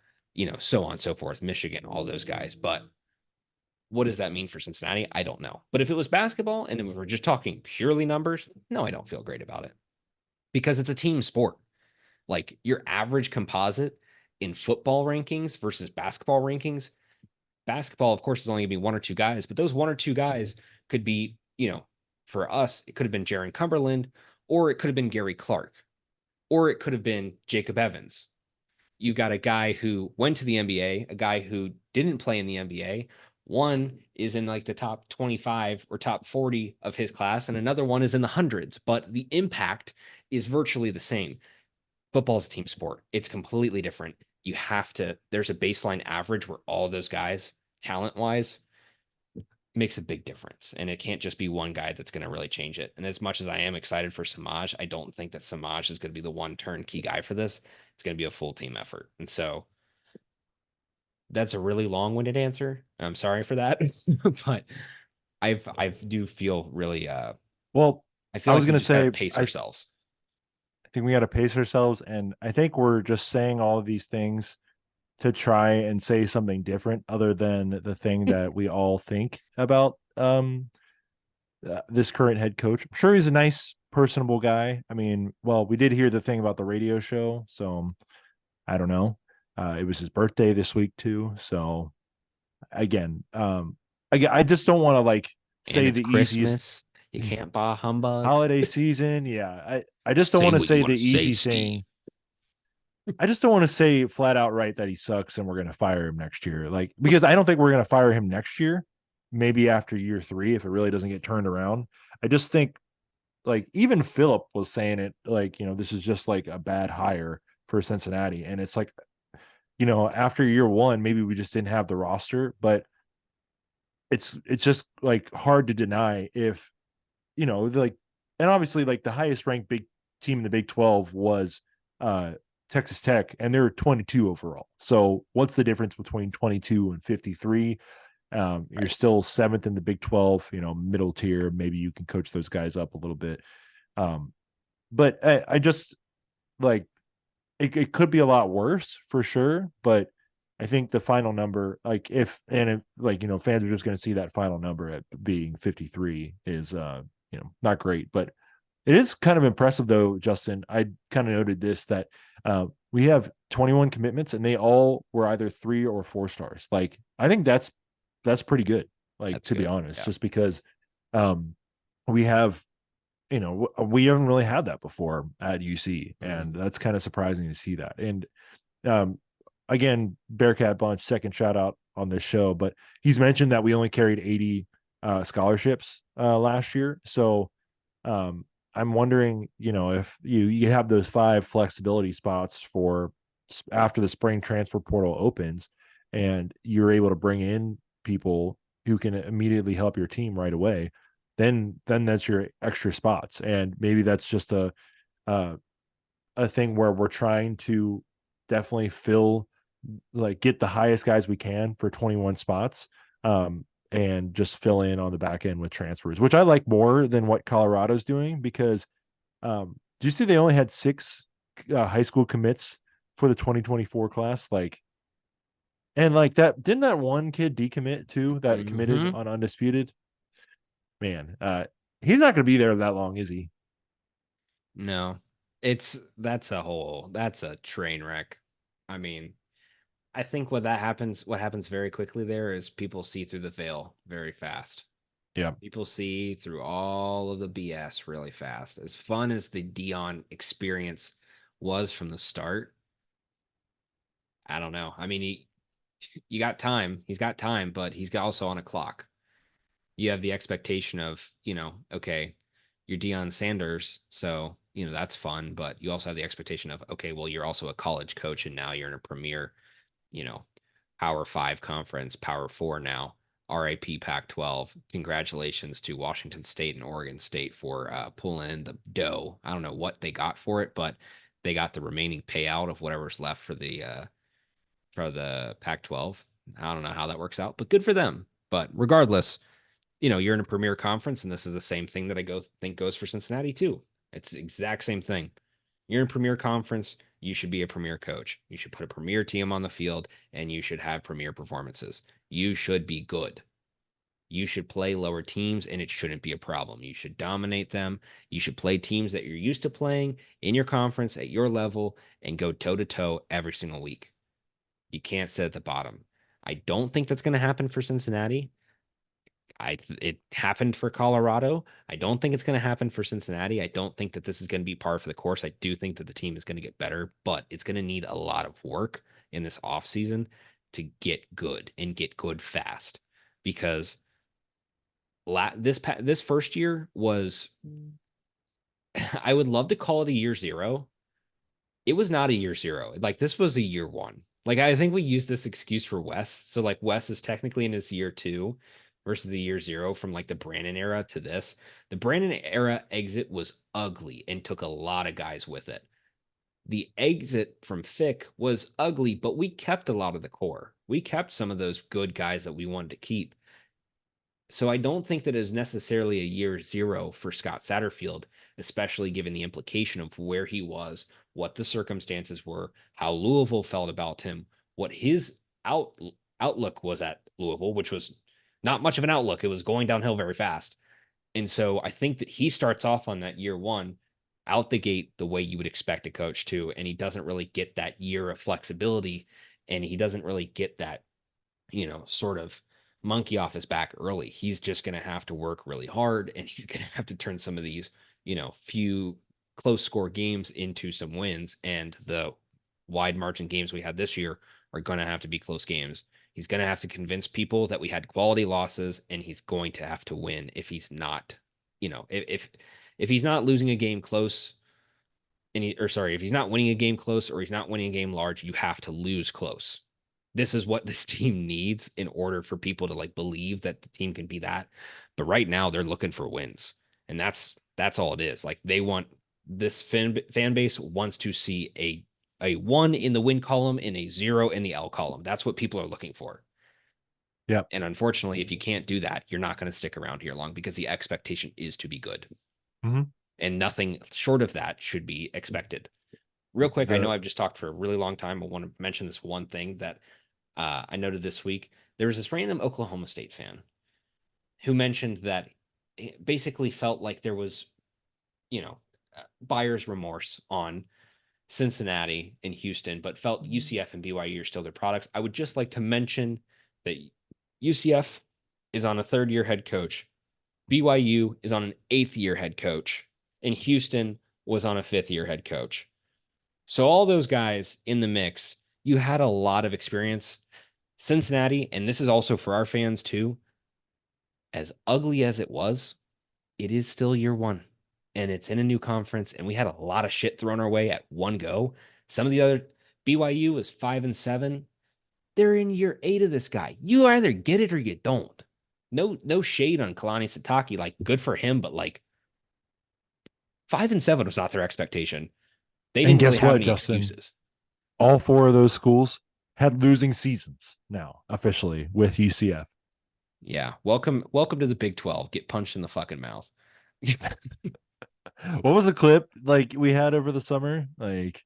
so on and so forth, Michigan, all those guys. But What does that mean for Cincinnati? I don't know. But if it was basketball and we were just talking purely numbers, no, I don't feel great about it because it's a team sport. Like your average composite in football rankings versus basketball rankings, basketball, of course, is only going to be one or two guys, but those one or two guys could be, for us, it could have been Jaron Cumberland, or it could have been Gary Clark, or it could have been Jacob Evans. You got a guy who went to the NBA, a guy who didn't play in the NBA. One is in like the top 25 or top 40 of his class, and another one is in the hundreds, but the impact is virtually the same. Football's a team sport. It's completely different. There's a baseline average where all those guys, talent wise, makes a big difference. And it can't just be one guy that's going to really change it. And as much as I am excited for Samaj, I don't think that Samaj is going to be the one turnkey guy for this. It's going to be a full team effort. And so that's a really long-winded answer. I'm sorry for that. But I do feel really Well, I feel I like was we going to just gotta say, pace I ourselves. think we got to pace ourselves. And I think we're just saying all of these things to try and say something different other than the thing that we all think about this current head coach. I'm sure he's a nice, personable guy. I mean, well, we did hear the thing about the radio show, so I don't know. It was his birthday this week too, so again, I just don't want to like And say it's the easiest Christmas. You can't buy a humbug. holiday season. Yeah, I just don't Say want to what you say wanna the say, easy Steve. thing. I just don't want to say flat out right that he sucks and we're going to fire him next year. Like, because I don't think we're going to fire him next year, maybe after year 3, if it really doesn't get turned around. I just think like even Philip was saying it like, this is just like a bad hire for Cincinnati. And it's like, after year 1, maybe we just didn't have the roster, but it's just like hard to deny if, like, and obviously like the highest ranked big team in the Big 12 was Texas Tech, and they're 22 overall. So what's the difference between 22 and 53? You're still 7th in the Big 12, middle tier. Maybe you can coach those guys up a little bit. But I just like it could be a lot worse for sure. But I think the final number, like fans are just going to see that final number at being 53 is, not great, but it is kind of impressive though, Justin. I kind of noted this, that we have 21 commitments and they all were either 3 or 4 stars. Like, I think that's pretty good. Like, That's to be good. honest, Yeah. just because we have, we haven't really had that before at UC, and that's kind of surprising to see that. And again, Bearcat Bunch, second shout out on this show, but he's mentioned that we only carried 80 scholarships last year. So I'm wondering, if you have those 5 flexibility spots for after the spring transfer portal opens, and you're able to bring in people who can immediately help your team right away, then that's your extra spots. And maybe that's just a thing where we're trying to definitely get the highest guys we can for 21 spots. And just fill in on the back end with transfers, which I like more than what Colorado's doing, because do you see they only had 6 high school commits for the 2024 class? And that, didn't that one kid decommit too that committed on Undisputed? Man, he's not going to be there that long, is he? No, that's a train wreck. I mean, I think what happens very quickly there is people see through the veil very fast. Yeah. People see through all of the BS really fast. As fun as the Dion experience was from the start, I don't know. I mean, you got time. He's got time, but he's also on a clock. You have the expectation of, okay, you're Deion Sanders, so that's fun, but you also have the expectation of, okay, well, you're also a college coach, and now you're in a premier, Power 5 conference, Power 4 now. RIP Pac-12. Congratulations to Washington State and Oregon State for pulling in the dough. I don't know what they got for it, but they got the remaining payout of whatever's left for the Pac-12. I don't know how that works out, but good for them. But regardless, you're in a premier conference, and this is the same thing that I think goes for Cincinnati too. It's the exact same thing. You're in a premier conference, you should be a premier coach. You should put a premier team on the field, and you should have premier performances. You should be good. You should play lower teams and it shouldn't be a problem. You should dominate them. You should play teams that you're used to playing in your conference at your level and go toe to toe every single week. You can't sit at the bottom. I don't think that's going to happen for Cincinnati. It happened for Colorado. I don't think it's going to happen for Cincinnati. I don't think that this is going to be par for the course. I do think that the team is going to get better, but it's going to need a lot of work in this offseason to get good and get good fast because this first year was I would love to call it a year zero. It was not a year zero. Like this was a year one. Like I think we use this excuse for Wes. So like Wes is technically in his year two versus the year zero from like the Brandon era to this. The Brandon era exit was ugly and took a lot of guys with it. The exit from Fick was ugly, but we kept a lot of the core. We kept some of those good guys that we wanted to keep. So I don't think that is necessarily a year zero for Scott Satterfield, especially given the implication of where he was, what the circumstances were, how Louisville felt about him, what his outlook was at Louisville, which was not much of an outlook. It was going downhill very fast. And so I think that he starts off on that year one out the gate the way you would expect a coach to, and he doesn't really get that year of flexibility, and he doesn't really get that, sort of monkey off his back early. He's just going to have to work really hard, and he's going to have to turn some of these, few close score games into some wins. And the wide margin games we had this year are going to have to be close games. He's going to have to convince people that we had quality losses, and he's going to have to win if he's not, if he's not losing a game close, if he's not winning a game close or he's not winning a game large, you have to lose close. This is what this team needs in order for people to like believe that the team can be that. But right now they're looking for wins, and that's all it is. Like they want this fan base wants to see a 1 in the win column and a 0 in the L column. That's what people are looking for. Yeah. And unfortunately, if you can't do that, you're not going to stick around here long because the expectation is to be good. Mm-hmm. And nothing short of that should be expected. Real quick, I know I've just talked for a really long time. I want to mention this one thing that I noted this week. There was this random Oklahoma State fan who mentioned that he basically felt like there was, buyer's remorse on Cincinnati and Houston, but felt UCF and BYU are still their products. I would just like to mention that UCF is on a third-year head coach. BYU is on an 8th-year head coach, and Houston was on a 5th-year head coach. So all those guys in the mix, you had a lot of experience. Cincinnati, and this is also for our fans too, as ugly as it was, it is still year one, and it's in a new conference, and we had a lot of shit thrown our way at one go. Some of the other BYU was 5-7. They're in year 8 of this guy. You either get it or you don't. No shade on Kalani Sitake. Like, good for him, but like 5-7 was not their expectation. They didn't really have any excuses. All 4 of those schools had losing seasons now, officially, with UCF. Yeah. Welcome to the Big 12. Get punched in the fucking mouth. What was the clip like we had over the summer? Like,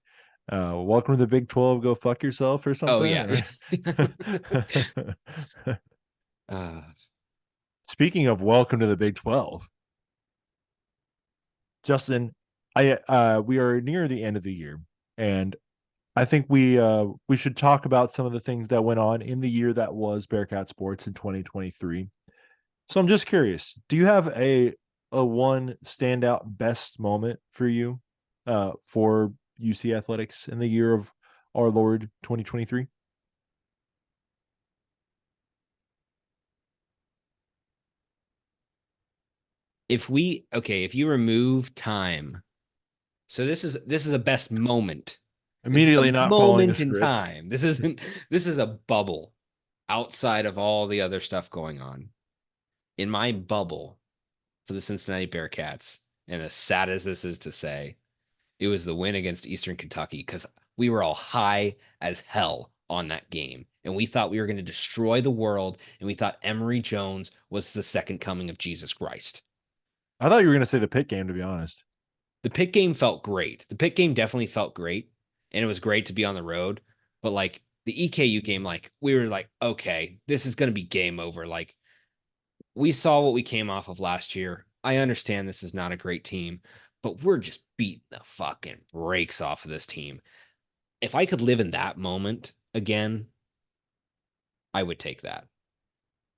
welcome to the Big 12, go fuck yourself or something? Oh, yeah. Speaking of welcome to the Big 12, Justin, we are near the end of the year, and I think we should talk about some of the things that went on in the year that was Bearcat sports in 2023. So I'm just curious, do you have a one standout best moment for you for UC athletics in the year of our Lord 2023? If you remove time, so this is a best moment. Immediately not following the moment in script. time. This is a bubble outside of all the other stuff going on. In my bubble for the Cincinnati Bearcats, and as sad as this is to say, it was the win against Eastern Kentucky, because we were all high as hell on that game, and we thought we were going to destroy the world, and we thought Emory Jones was the second coming of Jesus Christ. I thought you were going to say the Pitt game, to be honest. The Pitt game felt great. The Pitt game definitely felt great, and it was great to be on the road. But like the EKU game, like we were like, okay, this is going to be game over. Like we saw what we came off of last year. I understand this is not a great team, but we're just beating the fucking brakes off of this team. If I could live in that moment again, I would take that.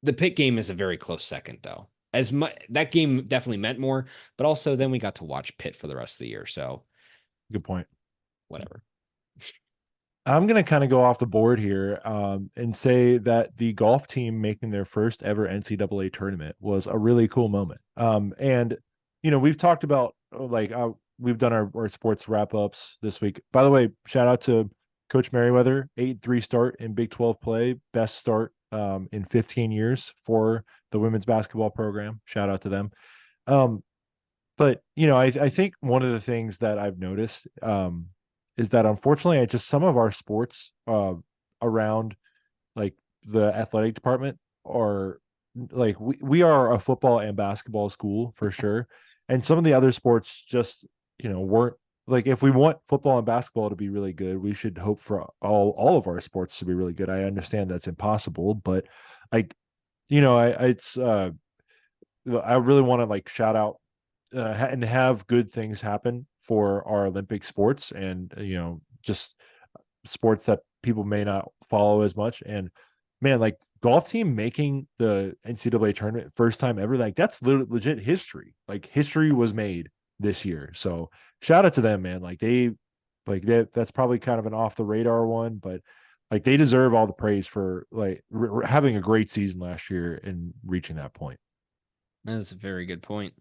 The Pitt game is a very close second, though. As much that game definitely meant more, but also then we got to watch Pitt for the rest of the year. So, Good point. whatever. I'm going to kind of go off the board here and say that the golf team making their first ever NCAA tournament was a really cool moment. And, we've talked about we've done our sports wrap ups this week. By the way, shout out to Coach Merriweather, 8-3 start in Big 12 play, best start in 15 years for the women's basketball program. Shout out to them. But I think one of the things that I've noticed is that unfortunately, some of our sports around like the athletic department are like we are a football and basketball school for sure, and some of the other sports just weren't like if we want football and basketball to be really good, we should hope for all of our sports to be really good. I understand that's impossible, but like I really want to like shout out and have good things happen for our Olympic sports and just sports that people may not follow as much. And man, like golf team making the NCAA tournament first time ever, like that's legit history. Like history was made this year. So shout out to them, man. That's probably kind of an off the radar one, but like they deserve all the praise for like having a great season last year and reaching that point. That's a very good point.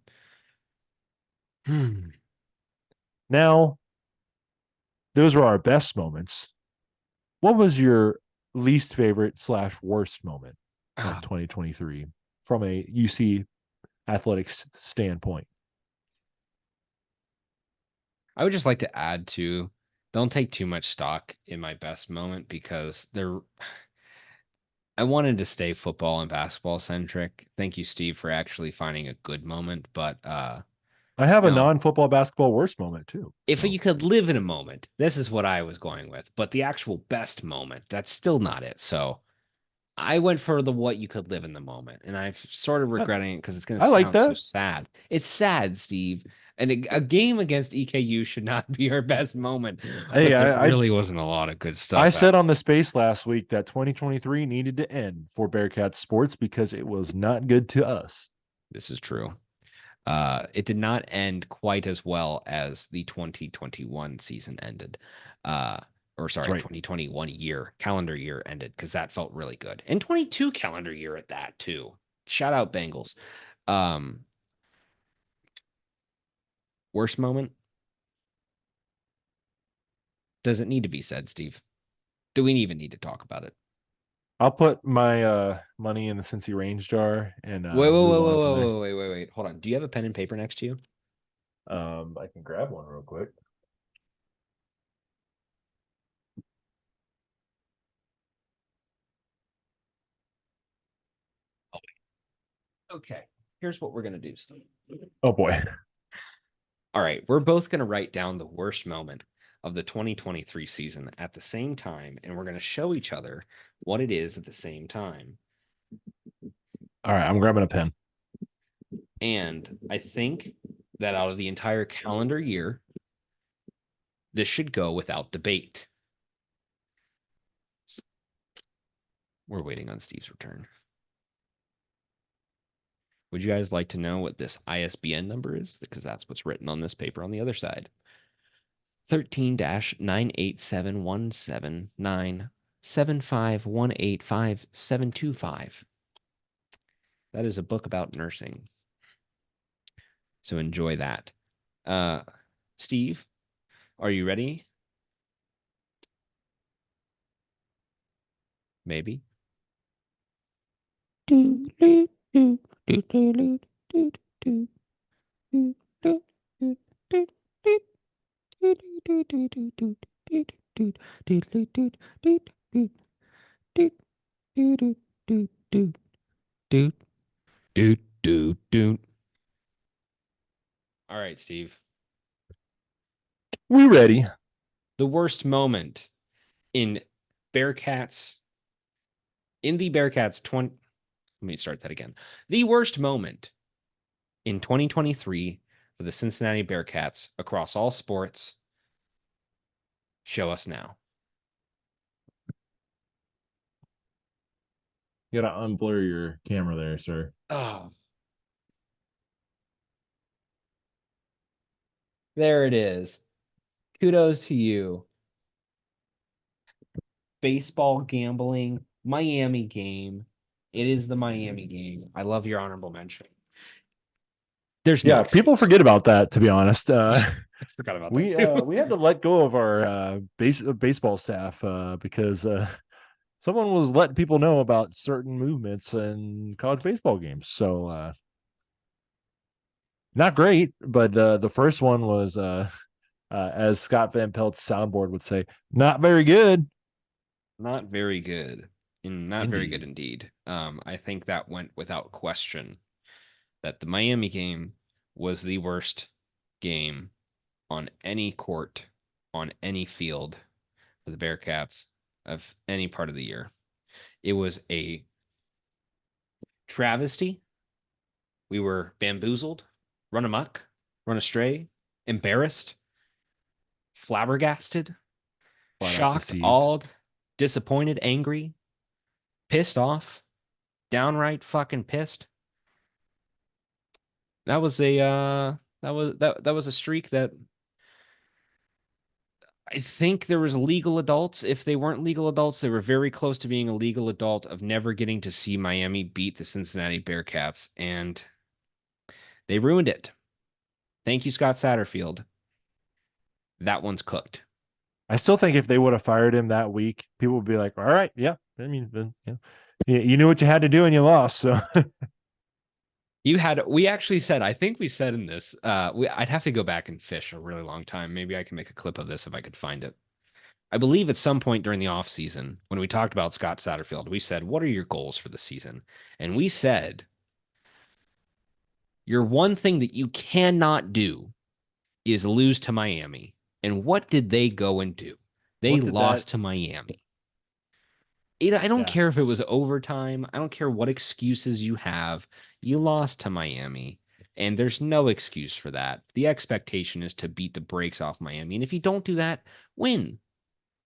Now, those were our best moments. What was your least favorite / worst moment of 2023 from a UC athletics standpoint? I would just like to add to don't take too much stock in my best moment because I wanted to stay football and basketball centric. Thank you, Steve, for actually finding a good moment. But I have a no, non-football basketball worst moment too. if So. you could live in a moment, this is what I was going with. But the actual best moment, that's still not it. So I went for the what you could live in the moment, and I'm sort of regretting it because it's going to I like sound so that. sad. It's sad, Steve. And a game against EKU should not be our best moment, Hey, but there really wasn't a lot of good I stuff. said on the space last week that 2023 needed to end for Bearcats sports because it was not good to us. This is true. It did not end quite as well as the 2021 season ended. Or sorry, right. 2021 calendar year ended because that felt really good. And 22 calendar year at that too. Shout out Bengals. Worst moment? Does it need to be said, Steve? Do we even need to talk about it? I'll put my money in the Cincy range jar and Wait, wait, wait, move wait, on from there. wait, wait, wait, wait. Hold on. Do you have a pen and paper next to you? I can grab one real quick. Okay. Here's what we're gonna do, Steve. Oh boy. All right, we're both gonna write down the worst moment of the 2023 season at the same time, and we're gonna show each other what it is at the same time. All right, I'm grabbing a pen. And I think that out of the entire calendar year, this should go without debate. We're waiting on Steve's return. Would you guys like to know what this ISBN number is? Because that's what's written on this paper on the other side. 13-987179751855725. That is a book about nursing. So enjoy that. Steve, are you ready? Maybe. All right, Steve. We ready? The worst moment in the Bearcats 20 Let me start that again. The worst moment in 2023 for the Cincinnati Bearcats across all sports. Show us now. You gotta unblur your camera there, sir. Oh, there it is. Kudos to you. Baseball gambling, Miami game. It is the Miami game. I love your honorable mention. There's no people excuse. forget about that, to be honest. I forgot about we that too. we had to let go of our baseball staff because someone was letting people know about certain movements in college baseball games. So not great, but the first one was as Scott Van Pelt's soundboard would say, not very good. Not very good. Not very good Indeed. indeed. I think that went without question that the Miami game was the worst game on any court, on any field for the Bearcats of any part of the year. It was a travesty. We were bamboozled, run amok, run astray, embarrassed, flabbergasted, Flat out shocked, deceived. awed, disappointed, angry, pissed off, downright fucking pissed. That was a streak that I think there was legal adults. If they weren't legal adults, they were very close to being a legal adult of never getting to see Miami beat the Cincinnati Bearcats, and they ruined it. Thank you, Scott Satterfield. That one's cooked. I still think if they would have fired him that week, people would be like, all right, yeah. I mean, you knew what you had to do and you lost. So We actually said, I think we said in this, I'd have to go back and fish a really long time. Maybe I can make a clip of this if I could find it. I believe at some point during the off season, when we talked about Scott Satterfield, we said, what are your goals for the season? And we said, your one thing that you cannot do is lose to Miami. And what did they go and do? They lost to Miami. I don't care if it was overtime. I don't care what excuses you have. You lost to Miami, and there's no excuse for that. The expectation is to beat the brakes off Miami. And if you don't do that, win.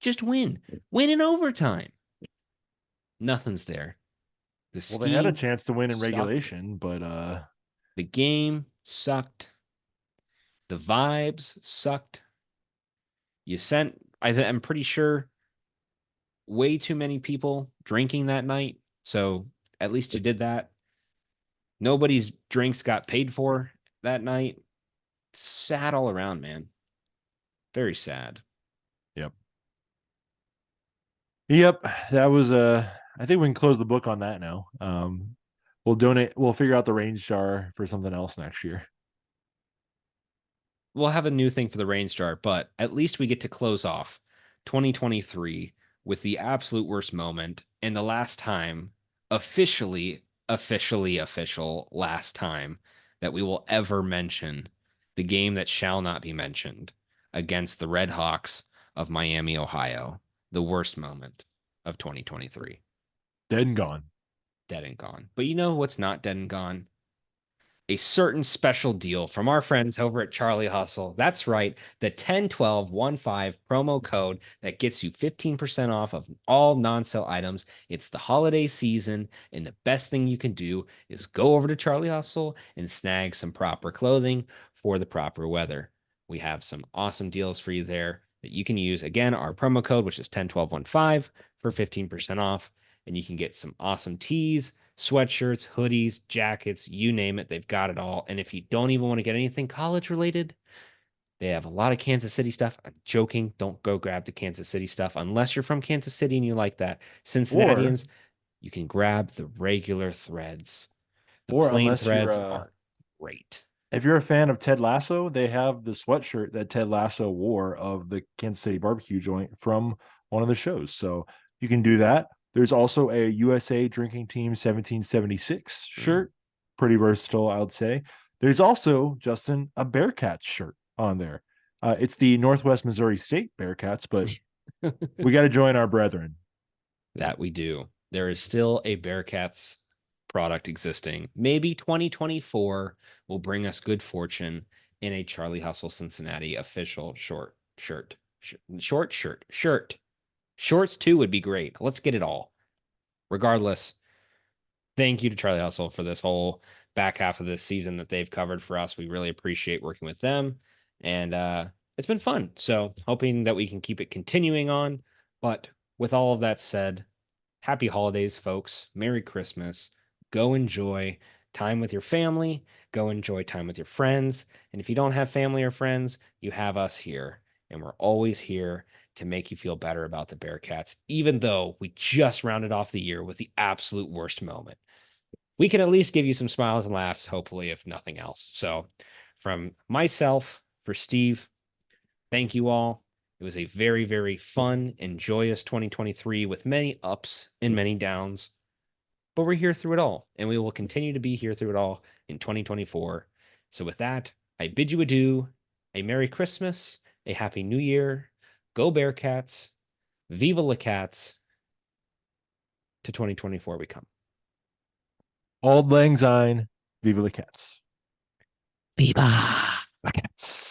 Just win. Win in overtime. Nothing's there. they had a chance to win in regulation, but the game sucked. The vibes sucked. I'm pretty sure, way too many people drinking that night. So at least you did that. Nobody's drinks got paid for that night. Sad all around, man. Very sad. Yep. That was I think we can close the book on that now. We'll figure out the range jar for something else next year. We'll have a new thing for the range jar, but at least we get to close off 2023 with the absolute worst moment and the last time, official last time that we will ever mention the game that shall not be mentioned against the Red Hawks of Miami, Ohio. The worst moment of 2023. Dead and gone. Dead and gone. But you know what's not dead and gone? A certain special deal from our friends over at Charlie Hustle. That's right, the 101215 promo code that gets you 15% off of all non-sale items. It's the holiday season, and the best thing you can do is go over to Charlie Hustle and snag some proper clothing for the proper weather. We have some awesome deals for you there that you can use. Again, our promo code, which is 101215 for 15% off, and you can get some awesome tees, sweatshirts, hoodies, jackets, you name it. They've got it all. And if you don't even want to get anything college related, they have a lot of Kansas City stuff. I'm joking. Don't go grab the Kansas City stuff unless you're from Kansas City and you like that. Cincinnatians, you can grab the regular threads. The plain threads are great. If you're a fan of Ted Lasso, they have the sweatshirt that Ted Lasso wore of the Kansas City barbecue joint from one of the shows. So you can do that. There's also a USA Drinking Team 1776 shirt. Pretty versatile, I would say. There's also, Justin, a Bearcats shirt on there. It's the Northwest Missouri State Bearcats, but we got to join our brethren. That we do. There is still a Bearcats product existing. Maybe 2024 will bring us good fortune in a Charlie Hustle Cincinnati official short shirt. Shorts too would be great. Let's get it all. Regardless, thank you to Charlie Hustle for this whole back half of this season that they've covered for us. We really appreciate working with them. And it's been fun. So hoping that we can keep it continuing on. But with all of that said, happy holidays, folks. Merry Christmas. Go enjoy time with your family. Go enjoy time with your friends. And if you don't have family or friends, you have us here. And we're always here to make you feel better about the Bearcats, even though we just rounded off the year with the absolute worst moment. We can at least give you some smiles and laughs, hopefully, if nothing else. So from myself, for Steve, thank you all. It was a very, very fun and joyous 2023 with many ups and many downs. But we're here through it all, and we will continue to be here through it all in 2024. So with that, I bid you adieu, a Merry Christmas, a Happy New Year, go Bearcats, Viva La Cats, to 2024 we come. Auld Lang Syne, Viva la Cats. Viva La Cats.